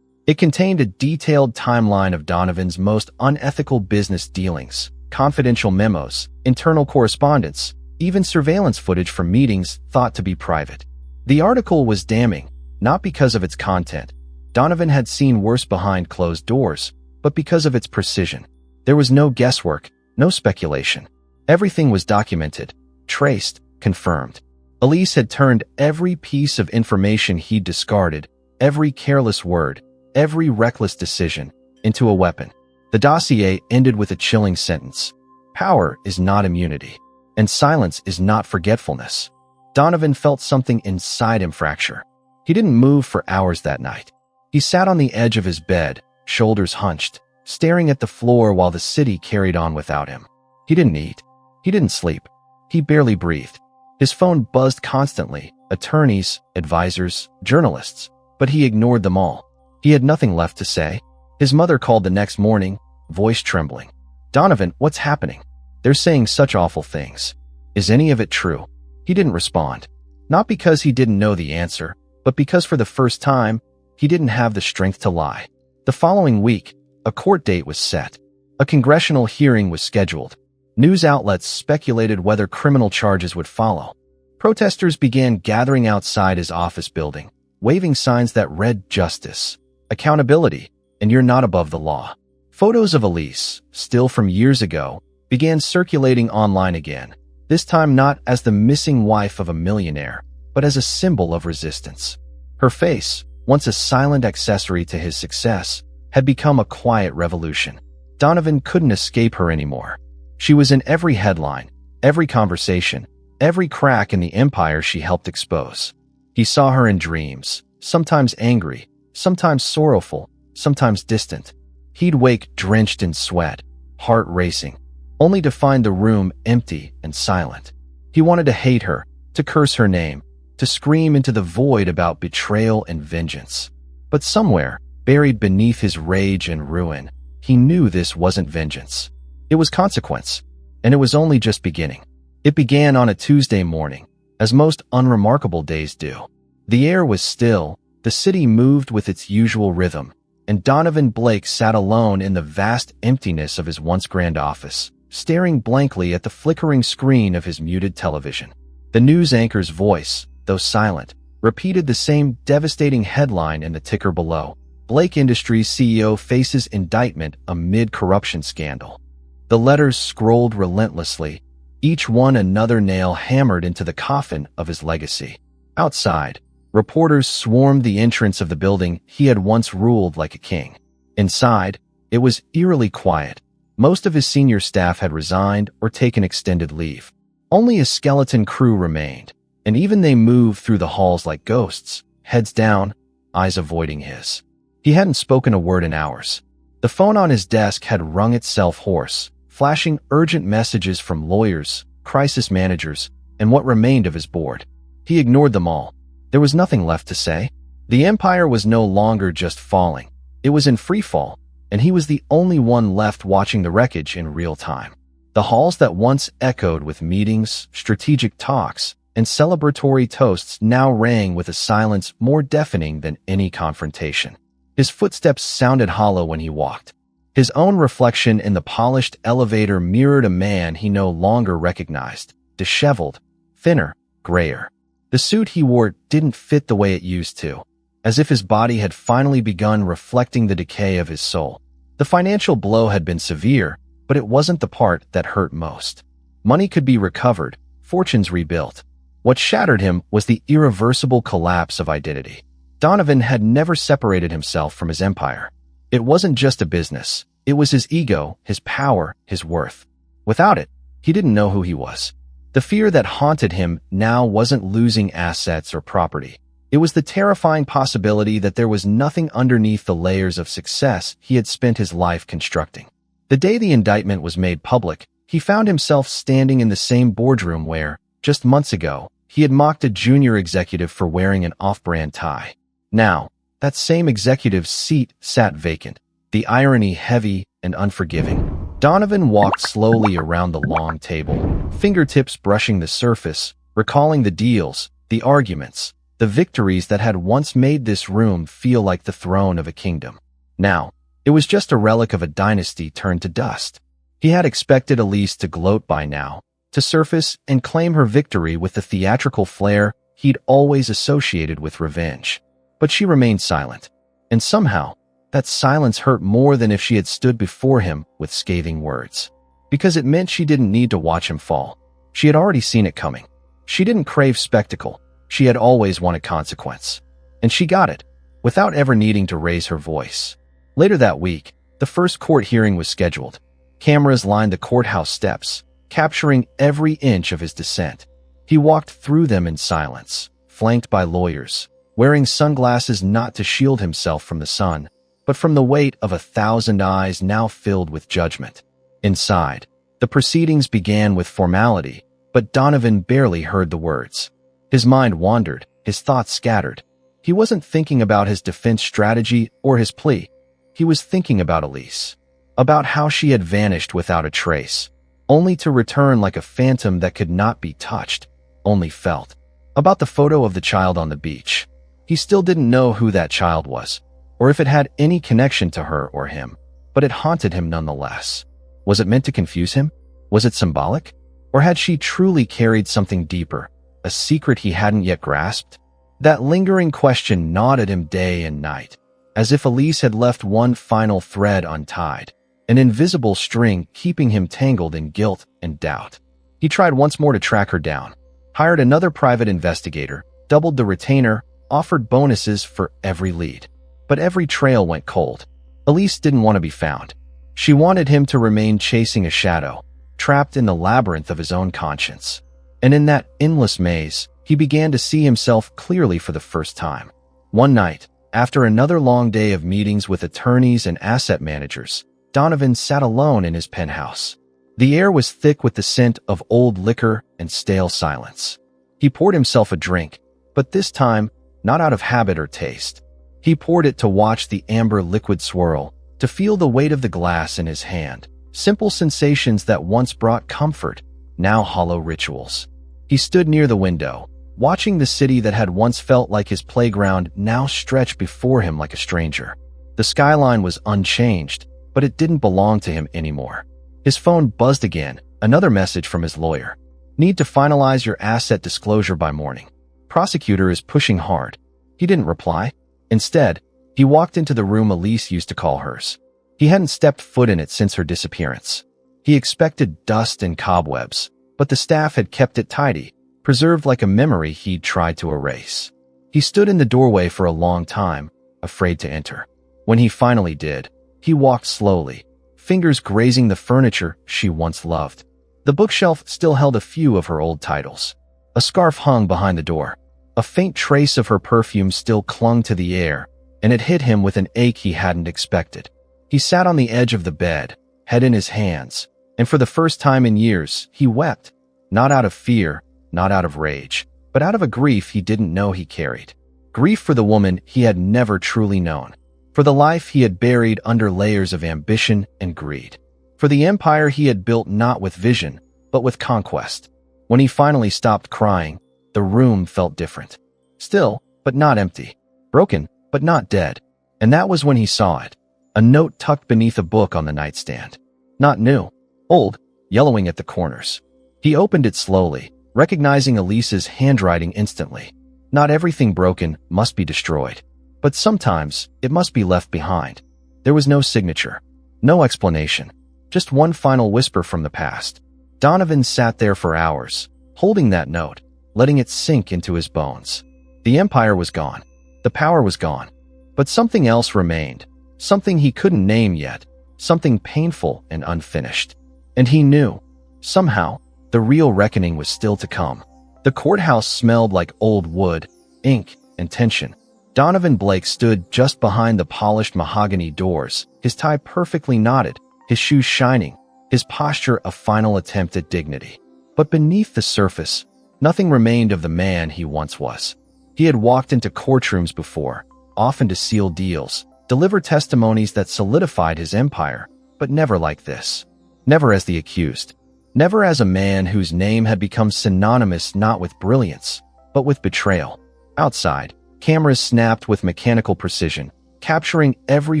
S1: It contained a detailed timeline of Donovan's most unethical business dealings, confidential memos, internal correspondence, even surveillance footage from meetings thought to be private. The article was damning, not because of its content. Donovan had seen worse behind closed doors, but because of its precision. There was no guesswork, no speculation. Everything was documented, traced, confirmed. Elise had turned every piece of information he'd discarded, every careless word, every reckless decision, into a weapon. The dossier ended with a chilling sentence. Power is not immunity, and silence is not forgetfulness. Donovan felt something inside him fracture. He didn't move for hours that night. He sat on the edge of his bed, shoulders hunched, staring at the floor while the city carried on without him. He didn't eat. He didn't sleep. He barely breathed. His phone buzzed constantly, attorneys, advisors, journalists, but he ignored them all. He had nothing left to say. His mother called the next morning, voice trembling. "Donovan, what's happening? They're saying such awful things. Is any of it true?" He didn't respond. Not because he didn't know the answer, but because for the first time, he didn't have the strength to lie. The following week, a court date was set. A congressional hearing was scheduled. News outlets speculated whether criminal charges would follow. Protesters began gathering outside his office building, waving signs that read justice, accountability, and you're not above the law. Photos of Elise, still from years ago, began circulating online again, this time not as the missing wife of a millionaire, but as a symbol of resistance. Her face, once a silent accessory to his success, had become a quiet revolution. Donovan couldn't escape her anymore. She was in every headline, every conversation, every crack in the empire she helped expose. He saw her in dreams, sometimes angry, sometimes sorrowful, sometimes distant. He'd wake drenched in sweat, heart racing, only to find the room empty and silent. He wanted to hate her, to curse her name, to scream into the void about betrayal and vengeance. But somewhere, buried beneath his rage and ruin, he knew this wasn't vengeance. It was consequence, and it was only just beginning. It began on a Tuesday morning, as most unremarkable days do. The air was still, the city moved with its usual rhythm, and Donovan Blake sat alone in the vast emptiness of his once grand office, staring blankly at the flickering screen of his muted television. The news anchor's voice, though silent, repeated the same devastating headline in the ticker below. Blake Industries CEO faces indictment amid corruption scandal. The letters scrolled relentlessly, each one another nail hammered into the coffin of his legacy. Outside, reporters swarmed the entrance of the building he had once ruled like a king. Inside, it was eerily quiet. Most of his senior staff had resigned or taken extended leave. Only a skeleton crew remained, and even they moved through the halls like ghosts, heads down, eyes avoiding his. He hadn't spoken a word in hours. The phone on his desk had rung itself hoarse, flashing urgent messages from lawyers, crisis managers, and what remained of his board. He ignored them all. There was nothing left to say. The empire was no longer just falling. It was in free fall, and he was the only one left watching the wreckage in real time. The halls that once echoed with meetings, strategic talks, and celebratory toasts now rang with a silence more deafening than any confrontation. His footsteps sounded hollow when he walked. His own reflection in the polished elevator mirrored a man he no longer recognized, disheveled, thinner, grayer. The suit he wore didn't fit the way it used to, as if his body had finally begun reflecting the decay of his soul. The financial blow had been severe, but it wasn't the part that hurt most. Money could be recovered, fortunes rebuilt. What shattered him was the irreversible collapse of identity. Donovan had never separated himself from his empire. It wasn't just a business. It was his ego, his power, his worth. Without it, he didn't know who he was. The fear that haunted him now wasn't losing assets or property. It was the terrifying possibility that there was nothing underneath the layers of success he had spent his life constructing. The day the indictment was made public, he found himself standing in the same boardroom where, just months ago, he had mocked a junior executive for wearing an off-brand tie. Now, that same executive's seat sat vacant, the irony heavy and unforgiving. Donovan walked slowly around the long table, fingertips brushing the surface, recalling the deals, the arguments, the victories that had once made this room feel like the throne of a kingdom. Now, it was just a relic of a dynasty turned to dust. He had expected Elise to gloat by now, to surface and claim her victory with the theatrical flair he'd always associated with revenge. But she remained silent, and somehow, that silence hurt more than if she had stood before him with scathing words. Because it meant she didn't need to watch him fall. She had already seen it coming. She didn't crave spectacle. She had always wanted consequence. And she got it, without ever needing to raise her voice. Later that week, the first court hearing was scheduled. Cameras lined the courthouse steps, capturing every inch of his descent. He walked through them in silence, flanked by lawyers, wearing sunglasses not to shield himself from the sun, but from the weight of 1,000 eyes now filled with judgment. Inside, the proceedings began with formality, but Donovan barely heard the words. His mind wandered, his thoughts scattered. He wasn't thinking about his defense strategy or his plea. He was thinking about Elise, about how she had vanished without a trace, only to return like a phantom that could not be touched, only felt. About the photo of the child on the beach. He still didn't know who that child was, or if it had any connection to her or him, but it haunted him nonetheless. Was it meant to confuse him? Was it symbolic? Or had she truly carried something deeper, a secret he hadn't yet grasped? That lingering question gnawed at him day and night, as if Elise had left one final thread untied, an invisible string keeping him tangled in guilt and doubt. He tried once more to track her down, hired another private investigator, doubled the retainer, offered bonuses for every lead. But every trail went cold. Elise didn't want to be found. She wanted him to remain chasing a shadow, trapped in the labyrinth of his own conscience. And in that endless maze, he began to see himself clearly for the first time. One night, after another long day of meetings with attorneys and asset managers, Donovan sat alone in his penthouse. The air was thick with the scent of old liquor and stale silence. He poured himself a drink, but this time, not out of habit or taste. He poured it to watch the amber liquid swirl, to feel the weight of the glass in his hand. Simple sensations that once brought comfort, now hollow rituals. He stood near the window, watching the city that had once felt like his playground now stretch before him like a stranger. The skyline was unchanged, but it didn't belong to him anymore. His phone buzzed again, another message from his lawyer. Need to finalize your asset disclosure by morning. Prosecutor is pushing hard. He didn't reply. Instead, he walked into the room Elise used to call hers. He hadn't stepped foot in it since her disappearance. He expected dust and cobwebs, but the staff had kept it tidy, preserved like a memory he'd tried to erase. He stood in the doorway for a long time, afraid to enter. When he finally did, he walked slowly, fingers grazing the furniture she once loved. The bookshelf still held a few of her old titles. A scarf hung behind the door. A faint trace of her perfume still clung to the air, and it hit him with an ache he hadn't expected. He sat on the edge of the bed, head in his hands, and for the first time in years, he wept, not out of fear, not out of rage, but out of a grief he didn't know he carried. Grief for the woman he had never truly known, for the life he had buried under layers of ambition and greed, for the empire he had built not with vision, but with conquest. When he finally stopped crying, the room felt different. Still, but not empty. Broken, but not dead. And that was when he saw it. A note tucked beneath a book on the nightstand. Not new. Old, yellowing at the corners. He opened it slowly, recognizing Elise's handwriting instantly. Not everything broken must be destroyed. But sometimes, it must be left behind. There was no signature. No explanation. Just one final whisper from the past. Donovan sat there for hours, holding that note, letting it sink into his bones. The empire was gone. The power was gone. But something else remained. Something he couldn't name yet. Something painful and unfinished. And he knew, somehow, the real reckoning was still to come. The courthouse smelled like old wood, ink, and tension. Donovan Blake stood just behind the polished mahogany doors, his tie perfectly knotted, his shoes shining, his posture a final attempt at dignity. But beneath the surface, nothing remained of the man he once was. He had walked into courtrooms before, often to seal deals, deliver testimonies that solidified his empire, but never like this. Never as the accused. Never as a man whose name had become synonymous not with brilliance, but with betrayal. Outside, cameras snapped with mechanical precision, capturing every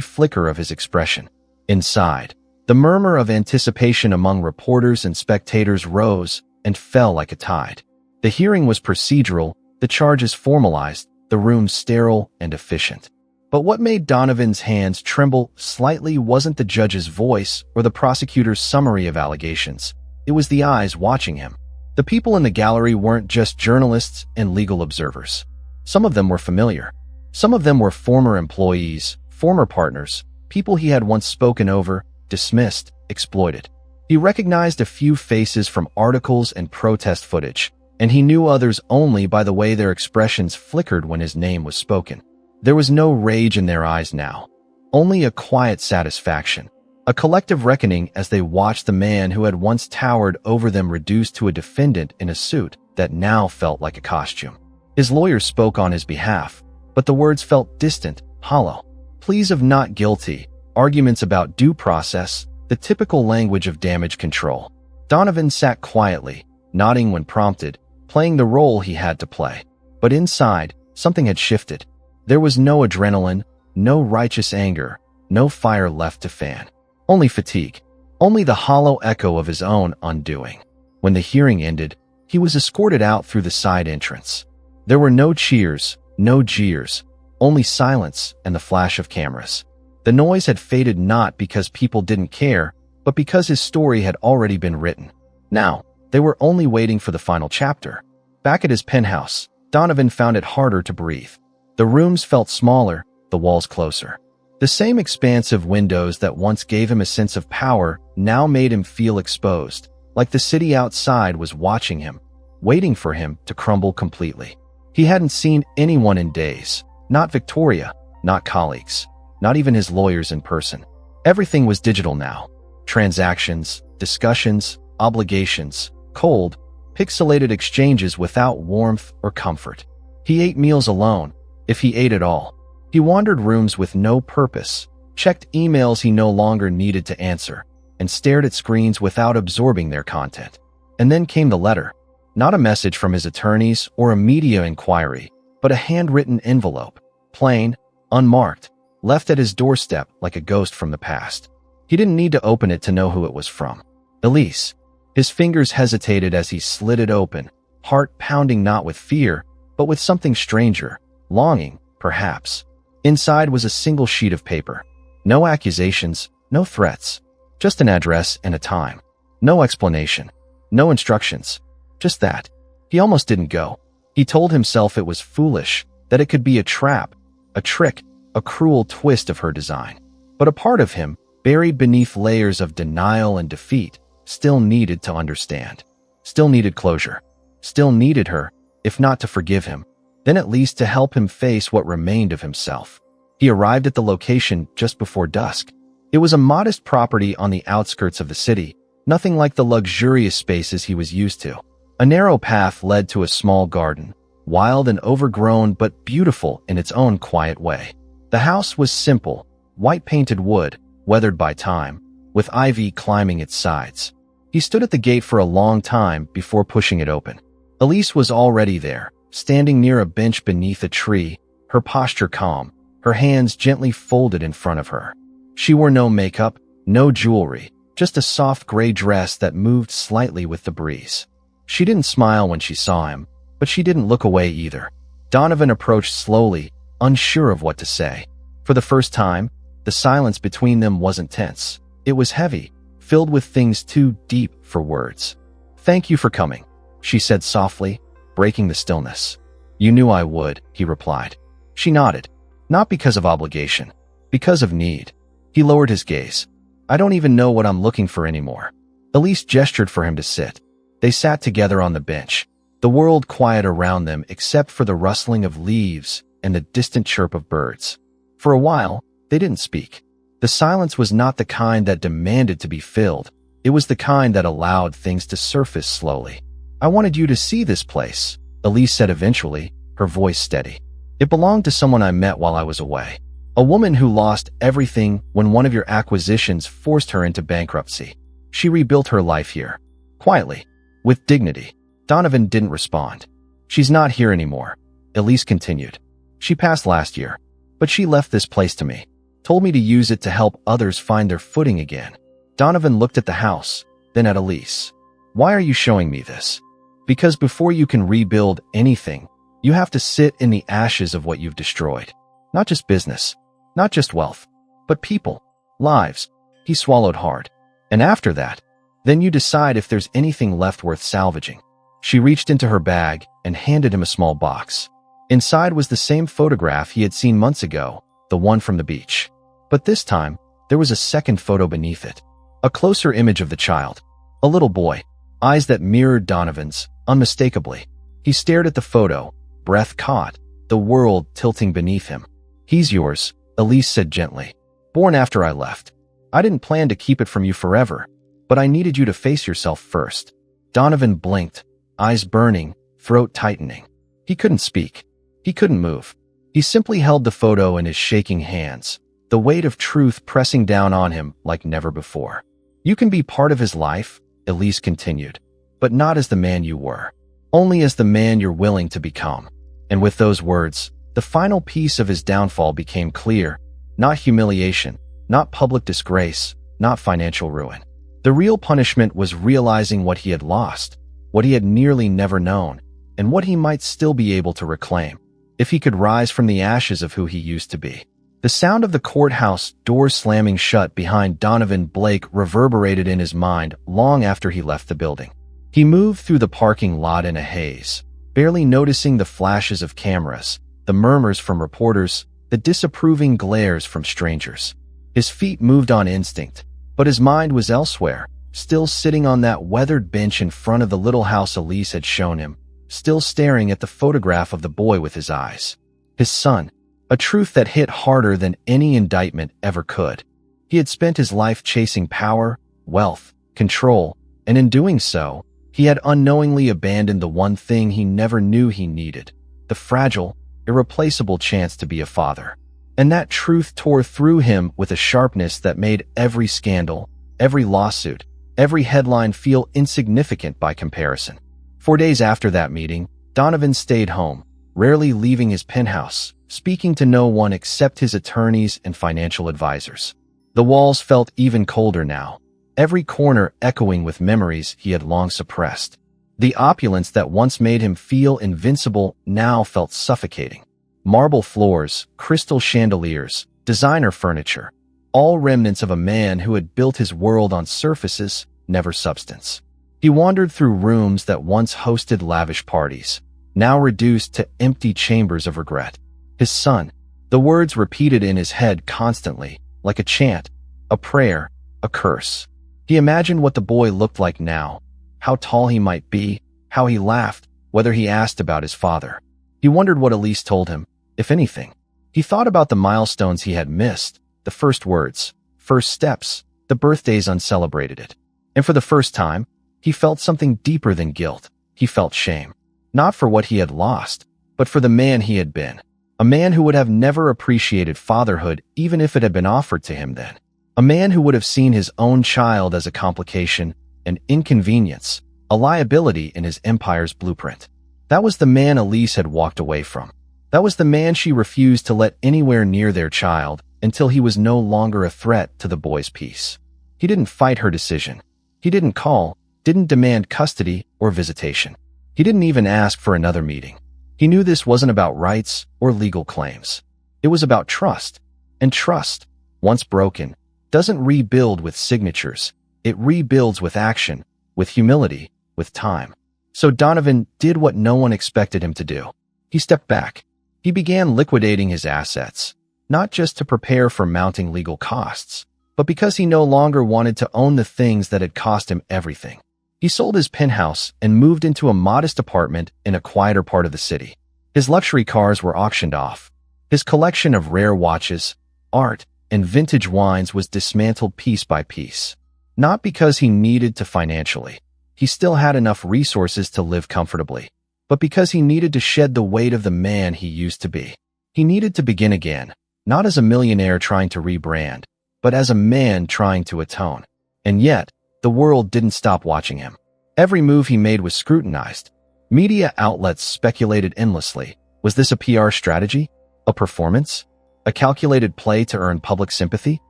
S1: flicker of his expression. Inside, the murmur of anticipation among reporters and spectators rose and fell like a tide. The hearing was procedural, the charges formalized, the room sterile and efficient. But what made Donovan's hands tremble slightly wasn't the judge's voice or the prosecutor's summary of allegations. It was the eyes watching him. The people in the gallery weren't just journalists and legal observers. Some of them were familiar. Some of them were former employees, former partners, people he had once spoken over, dismissed, exploited. He recognized a few faces from articles and protest footage, and he knew others only by the way their expressions flickered when his name was spoken. There was no rage in their eyes now, only a quiet satisfaction, a collective reckoning as they watched the man who had once towered over them reduced to a defendant in a suit that now felt like a costume. His lawyer spoke on his behalf, but the words felt distant, hollow. Pleas of not guilty, arguments about due process, the typical language of damage control. Donovan sat quietly, nodding when prompted, playing the role he had to play. But inside, something had shifted. There was no adrenaline, no righteous anger, no fire left to fan. Only fatigue. Only the hollow echo of his own undoing. When the hearing ended, he was escorted out through the side entrance. There were no cheers, no jeers, only silence and the flash of cameras. The noise had faded not because people didn't care, but because his story had already been written. Now, they were only waiting for the final chapter. Back at his penthouse, Donovan found it harder to breathe. The rooms felt smaller, the walls closer. The same expansive windows that once gave him a sense of power now made him feel exposed, like the city outside was watching him, waiting for him to crumble completely. He hadn't seen anyone in days, not Victoria, not colleagues, not even his lawyers in person. Everything was digital now. Transactions, discussions, obligations, cold, pixelated exchanges without warmth or comfort. He ate meals alone, if he ate at all. He wandered rooms with no purpose, checked emails he no longer needed to answer, and stared at screens without absorbing their content. And then came the letter. Not a message from his attorneys or a media inquiry, but a handwritten envelope, plain, unmarked, left at his doorstep like a ghost from the past. He didn't need to open it to know who it was from. Elise. His fingers hesitated as he slid it open, heart pounding not with fear, but with something stranger, longing, perhaps. Inside was a single sheet of paper. No accusations, no threats, just an address and a time. No explanation, no instructions, just that. He almost didn't go. He told himself it was foolish, that it could be a trap, a trick, a cruel twist of her design. But a part of him, buried beneath layers of denial and defeat, still needed to understand. Still needed closure. Still needed her, if not to forgive him, then at least to help him face what remained of himself. He arrived at the location just before dusk. It was a modest property on the outskirts of the city, nothing like the luxurious spaces he was used to. A narrow path led to a small garden, wild and overgrown but beautiful in its own quiet way. The house was simple, white-painted wood, weathered by time, with ivy climbing its sides. He stood at the gate for a long time before pushing it open. Elise was already there, standing near a bench beneath a tree, her posture calm, her hands gently folded in front of her. She wore no makeup, no jewelry, just a soft gray dress that moved slightly with the breeze. She didn't smile when she saw him, but she didn't look away either. Donovan approached slowly, unsure of what to say. For the first time, the silence between them wasn't tense. It was heavy, filled with things too deep for words. "Thank you for coming," she said softly, breaking the stillness. "You knew I would," he replied. She nodded. "Not because of obligation, because of need." He lowered his gaze. "I don't even know what I'm looking for anymore." Elise gestured for him to sit. They sat together on the bench, the world quiet around them except for the rustling of leaves and the distant chirp of birds. For a while, they didn't speak. The silence was not the kind that demanded to be filled. It was the kind that allowed things to surface slowly. "I wanted you to see this place," Elise said eventually, her voice steady. "It belonged to someone I met while I was away. A woman who lost everything when one of your acquisitions forced her into bankruptcy. She rebuilt her life here. Quietly. With dignity." Donovan didn't respond. "She's not here anymore," Elise continued. "She passed last year. But she left this place to me. Told me to use it to help others find their footing again." Donovan looked at the house, then at Elise. "Why are you showing me this?" "Because before you can rebuild anything, you have to sit in the ashes of what you've destroyed. Not just business, not just wealth, but people, lives." He swallowed hard. "And after that, then you decide if there's anything left worth salvaging." She reached into her bag and handed him a small box. Inside was the same photograph he had seen months ago, the one from the beach. But this time, there was a second photo beneath it. A closer image of the child. A little boy, eyes that mirrored Donovan's, unmistakably. He stared at the photo, breath caught, the world tilting beneath him. "He's yours," Elise said gently. "Born after I left. I didn't plan to keep it from you forever, but I needed you to face yourself first." Donovan blinked, eyes burning, throat tightening. He couldn't speak. He couldn't move. He simply held the photo in his shaking hands, the weight of truth pressing down on him like never before. "You can be part of his life," Elise continued, "but not as the man you were. Only as the man you're willing to become." And with those words, the final piece of his downfall became clear. Not humiliation, not public disgrace, not financial ruin. The real punishment was realizing what he had lost, what he had nearly never known, and what he might still be able to reclaim, if he could rise from the ashes of who he used to be. The sound of the courthouse door slamming shut behind Donovan Blake reverberated in his mind long after he left the building. He moved through the parking lot in a haze, barely noticing the flashes of cameras, the murmurs from reporters, the disapproving glares from strangers. His feet moved on instinct, but his mind was elsewhere, still sitting on that weathered bench in front of the little house Elise had shown him, still staring at the photograph of the boy with his eyes. His son, a truth that hit harder than any indictment ever could. He had spent his life chasing power, wealth, control, and in doing so, he had unknowingly abandoned the one thing he never knew he needed, the fragile, irreplaceable chance to be a father. And that truth tore through him with a sharpness that made every scandal, every lawsuit, every headline feel insignificant by comparison. 4 days after that meeting, Donovan stayed home, rarely leaving his penthouse, speaking to no one except his attorneys and financial advisors. The walls felt even colder now, every corner echoing with memories he had long suppressed. The opulence that once made him feel invincible now felt suffocating. Marble floors, crystal chandeliers, designer furniture, all remnants of a man who had built his world on surfaces, never substance. He wandered through rooms that once hosted lavish parties, now reduced to empty chambers of regret. His son, the words repeated in his head constantly, like a chant, a prayer, a curse. He imagined what the boy looked like now, how tall he might be, how he laughed, whether he asked about his father. He wondered what Elise told him, if anything. He thought about the milestones he had missed, the first words, first steps, the birthdays uncelebrated it. And for the first time, he felt something deeper than guilt. He felt shame. Not for what he had lost, but for the man he had been. A man who would have never appreciated fatherhood even if it had been offered to him then. A man who would have seen his own child as a complication, an inconvenience, a liability in his empire's blueprint. That was the man Elise had walked away from. That was the man she refused to let anywhere near their child until he was no longer a threat to the boy's peace. He didn't fight her decision. He didn't call, didn't demand custody or visitation. He didn't even ask for another meeting. He knew this wasn't about rights or legal claims. It was about trust. And trust, once broken, doesn't rebuild with signatures. It rebuilds with action, with humility, with time. So Donovan did what no one expected him to do. He stepped back. He began liquidating his assets, not just to prepare for mounting legal costs, but because he no longer wanted to own the things that had cost him everything. He sold his penthouse and moved into a modest apartment in a quieter part of the city. His luxury cars were auctioned off. His collection of rare watches, art, and vintage wines was dismantled piece by piece. Not because he needed to financially. He still had enough resources to live comfortably, but because he needed to shed the weight of the man he used to be. He needed to begin again, not as a millionaire trying to rebrand, but as a man trying to atone. And yet, the world didn't stop watching him. Every move he made was scrutinized. Media outlets speculated endlessly. Was this a PR strategy? A performance? A calculated play to earn public sympathy?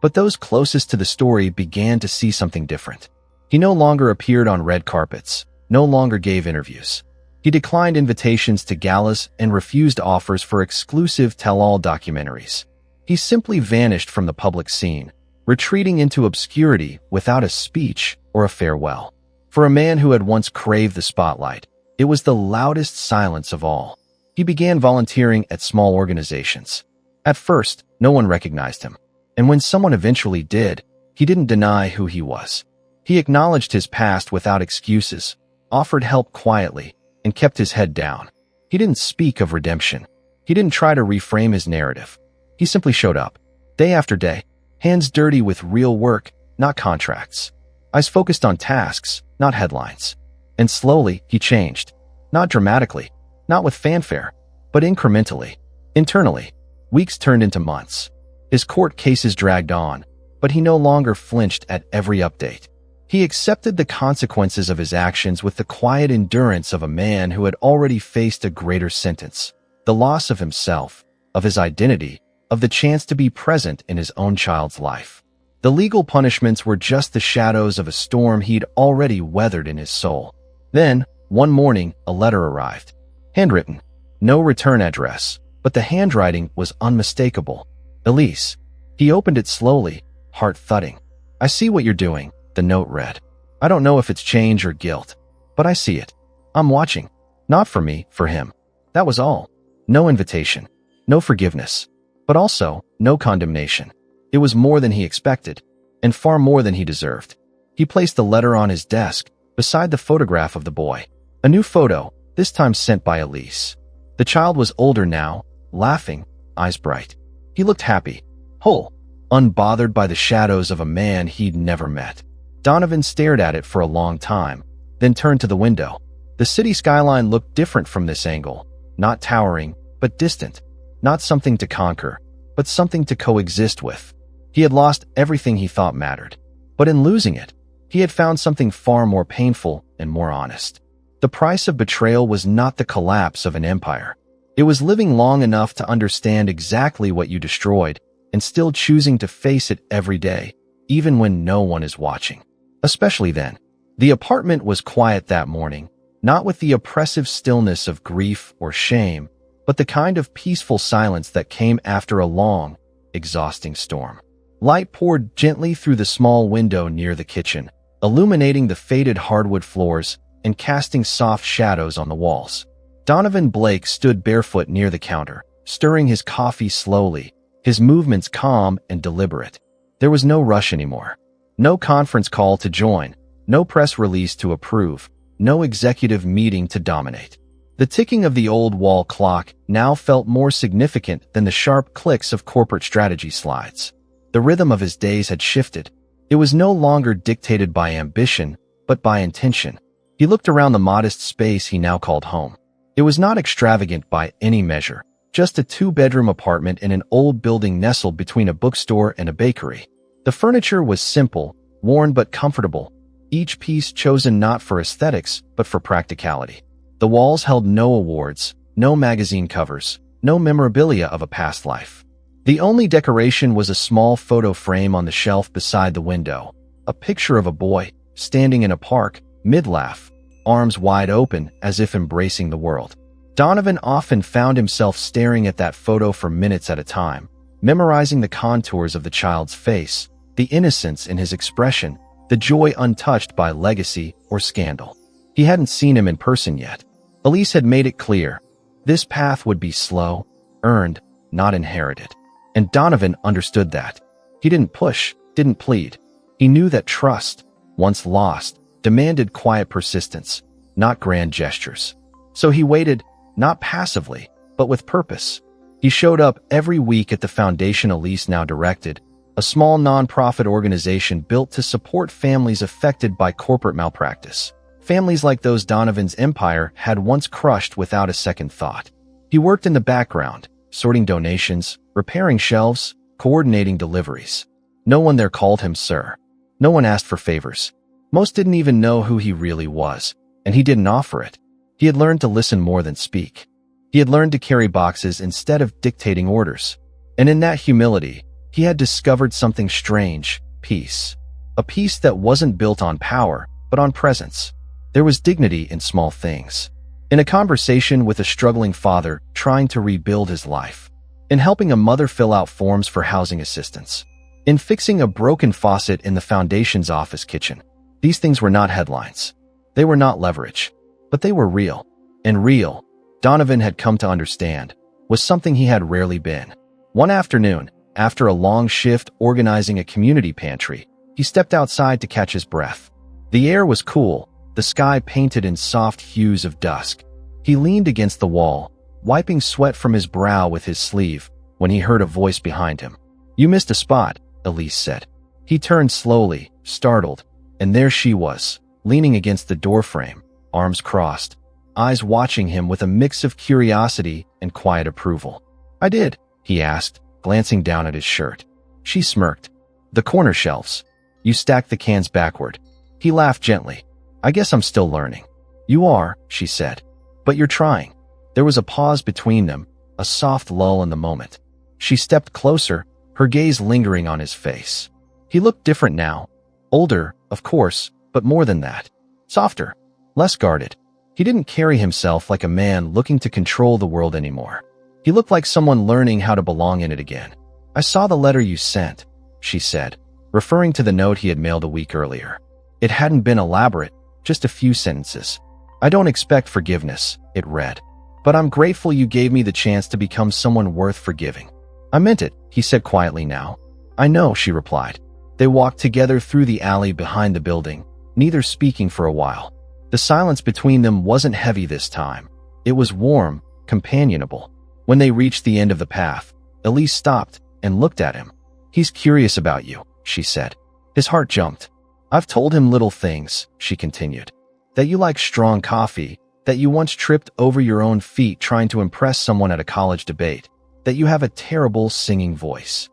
S1: But those closest to the story began to see something different. He no longer appeared on red carpets, no longer gave interviews. He declined invitations to galas and refused offers for exclusive tell-all documentaries. He simply vanished from the public scene, retreating into obscurity without a speech or a farewell. For a man who had once craved the spotlight, it was the loudest silence of all. He began volunteering at small organizations. At first, no one recognized him. And when someone eventually did, he didn't deny who he was. He acknowledged his past without excuses, offered help quietly, and kept his head down. He didn't speak of redemption. He didn't try to reframe his narrative. He simply showed up, day after day, hands dirty with real work, not contracts. Eyes focused on tasks, not headlines. And slowly, he changed. Not dramatically, not with fanfare, but incrementally. Internally, weeks turned into months. His court cases dragged on, but he no longer flinched at every update. He accepted the consequences of his actions with the quiet endurance of a man who had already faced a greater sentence. The loss of himself, of his identity, of the chance to be present in his own child's life. The legal punishments were just the shadows of a storm he'd already weathered in his soul. Then, one morning, a letter arrived. Handwritten. No return address, but the handwriting was unmistakable. Elise. He opened it slowly, heart thudding. "I see what you're doing," the note read. "I don't know if it's change or guilt, but I see it. I'm watching. Not for me, for him." That was all. No invitation. No forgiveness. But also, no condemnation. It was more than he expected, and far more than he deserved. He placed the letter on his desk, beside the photograph of the boy. A new photo, this time sent by Elise. The child was older now, laughing, eyes bright. He looked happy, whole, unbothered by the shadows of a man he'd never met. Donovan stared at it for a long time, then turned to the window. The city skyline looked different from this angle, not towering, but distant, not something to conquer, but something to coexist with. He had lost everything he thought mattered, but in losing it, he had found something far more painful and more honest. The price of betrayal was not the collapse of an empire. It was living long enough to understand exactly what you destroyed and still choosing to face it every day, even when no one is watching. Especially then. The apartment was quiet that morning, not with the oppressive stillness of grief or shame, but the kind of peaceful silence that came after a long, exhausting storm. Light poured gently through the small window near the kitchen, illuminating the faded hardwood floors and casting soft shadows on the walls. Donovan Blake stood barefoot near the counter, stirring his coffee slowly, his movements calm and deliberate. There was no rush anymore. No conference call to join, no press release to approve, no executive meeting to dominate. The ticking of the old wall clock now felt more significant than the sharp clicks of corporate strategy slides. The rhythm of his days had shifted. It was no longer dictated by ambition, but by intention. He looked around the modest space he now called home. It was not extravagant by any measure, just a two-bedroom apartment in an old building nestled between a bookstore and a bakery. The furniture was simple, worn but comfortable, each piece chosen not for aesthetics, but for practicality. The walls held no awards, no magazine covers, no memorabilia of a past life. The only decoration was a small photo frame on the shelf beside the window, a picture of a boy, standing in a park, mid-laugh, arms wide open as if embracing the world. Donovan often found himself staring at that photo for minutes at a time, memorizing the contours of the child's face, the innocence in his expression, the joy untouched by legacy or scandal. He hadn't seen him in person yet. Elise had made it clear. This path would be slow, earned, not inherited. And Donovan understood that. He didn't push, didn't plead. He knew that trust, once lost, demanded quiet persistence, not grand gestures. So he waited, not passively, but with purpose. He showed up every week at the foundation Elise now directed, a small nonprofit organization built to support families affected by corporate malpractice. Families like those Donovan's empire had once crushed without a second thought. He worked in the background, sorting donations, repairing shelves, coordinating deliveries. No one there called him sir. No one asked for favors. Most didn't even know who he really was, and he didn't offer it. He had learned to listen more than speak. He had learned to carry boxes instead of dictating orders. And in that humility, he had discovered something strange, peace. A peace that wasn't built on power, but on presence. There was dignity in small things. In a conversation with a struggling father trying to rebuild his life. In helping a mother fill out forms for housing assistance. In fixing a broken faucet in the foundation's office kitchen. These things were not headlines. They were not leverage. But they were real. And real, Donovan had come to understand, was something he had rarely been. One afternoon, after a long shift organizing a community pantry, he stepped outside to catch his breath. The air was cool, the sky painted in soft hues of dusk. He leaned against the wall, wiping sweat from his brow with his sleeve, when he heard a voice behind him. "You missed a spot," Elise said. He turned slowly, startled, and there she was, leaning against the doorframe, arms crossed, eyes watching him with a mix of curiosity and quiet approval. "I did," he asked, glancing down at his shirt. She smirked. "The corner shelves. You stacked the cans backward." He laughed gently. "I guess I'm still learning." "You are," she said. "But you're trying." There was a pause between them, a soft lull in the moment. She stepped closer, her gaze lingering on his face. He looked different now. Older, of course, but more than that. Softer. Less guarded. He didn't carry himself like a man looking to control the world anymore. He looked like someone learning how to belong in it again. "I saw the letter you sent," she said, referring to the note he had mailed a week earlier. It hadn't been elaborate, just a few sentences. "I don't expect forgiveness," it read. "But I'm grateful you gave me the chance to become someone worth forgiving." I meant it, he said quietly now. I know, she replied. They walked together through the alley behind the building, neither speaking for a while. The silence between them wasn't heavy this time. It was warm, companionable. When they reached the end of the path, Elise stopped and looked at him. He's curious about you, she said. His heart jumped. I've told him little things, she continued. That you like strong coffee, that you once tripped over your own feet trying to impress someone at a college debate, that you have a terrible singing voice.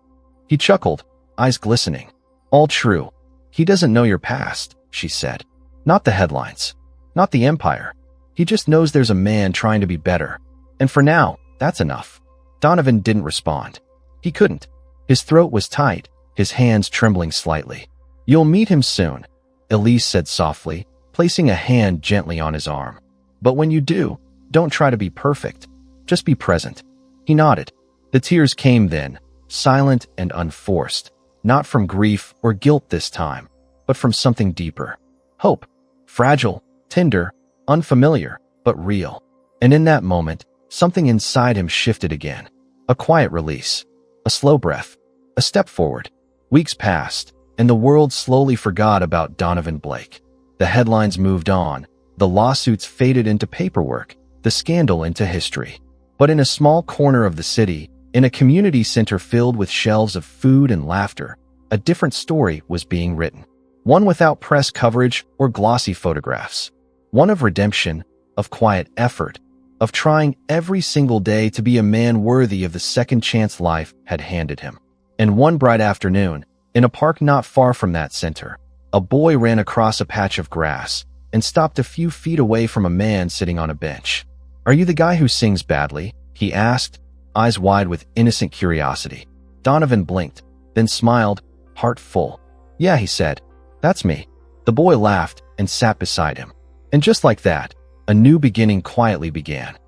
S1: He chuckled, eyes glistening. All true. He doesn't know your past, she said. Not the headlines. Not the empire. He just knows there's a man trying to be better. And for now, that's enough. Donovan didn't respond. He couldn't. His throat was tight, his hands trembling slightly. You'll meet him soon, Elise said softly, placing a hand gently on his arm. But when you do, don't try to be perfect. Just be present. He nodded. The tears came then, silent and unforced, not from grief or guilt this time, but from something deeper. Hope. Fragile, tender, unfamiliar, but real. And in that moment, something inside him shifted again. A quiet release. A slow breath. A step forward. Weeks passed, and the world slowly forgot about Donovan Blake. The headlines moved on. The lawsuits faded into paperwork, the scandal into history. But in a small corner of the city, in a community center filled with shelves of food and laughter, a different story was being written. One without press coverage or glossy photographs. One of redemption, of quiet effort, of trying every single day to be a man worthy of the second chance life had handed him. And one bright afternoon, in a park not far from that center, a boy ran across a patch of grass and stopped a few feet away from a man sitting on a bench. Are you the guy who sings badly? He asked, eyes wide with innocent curiosity. Donovan blinked, then smiled, heart full. Yeah, he said. That's me. The boy laughed and sat beside him. And just like that, a new beginning quietly began.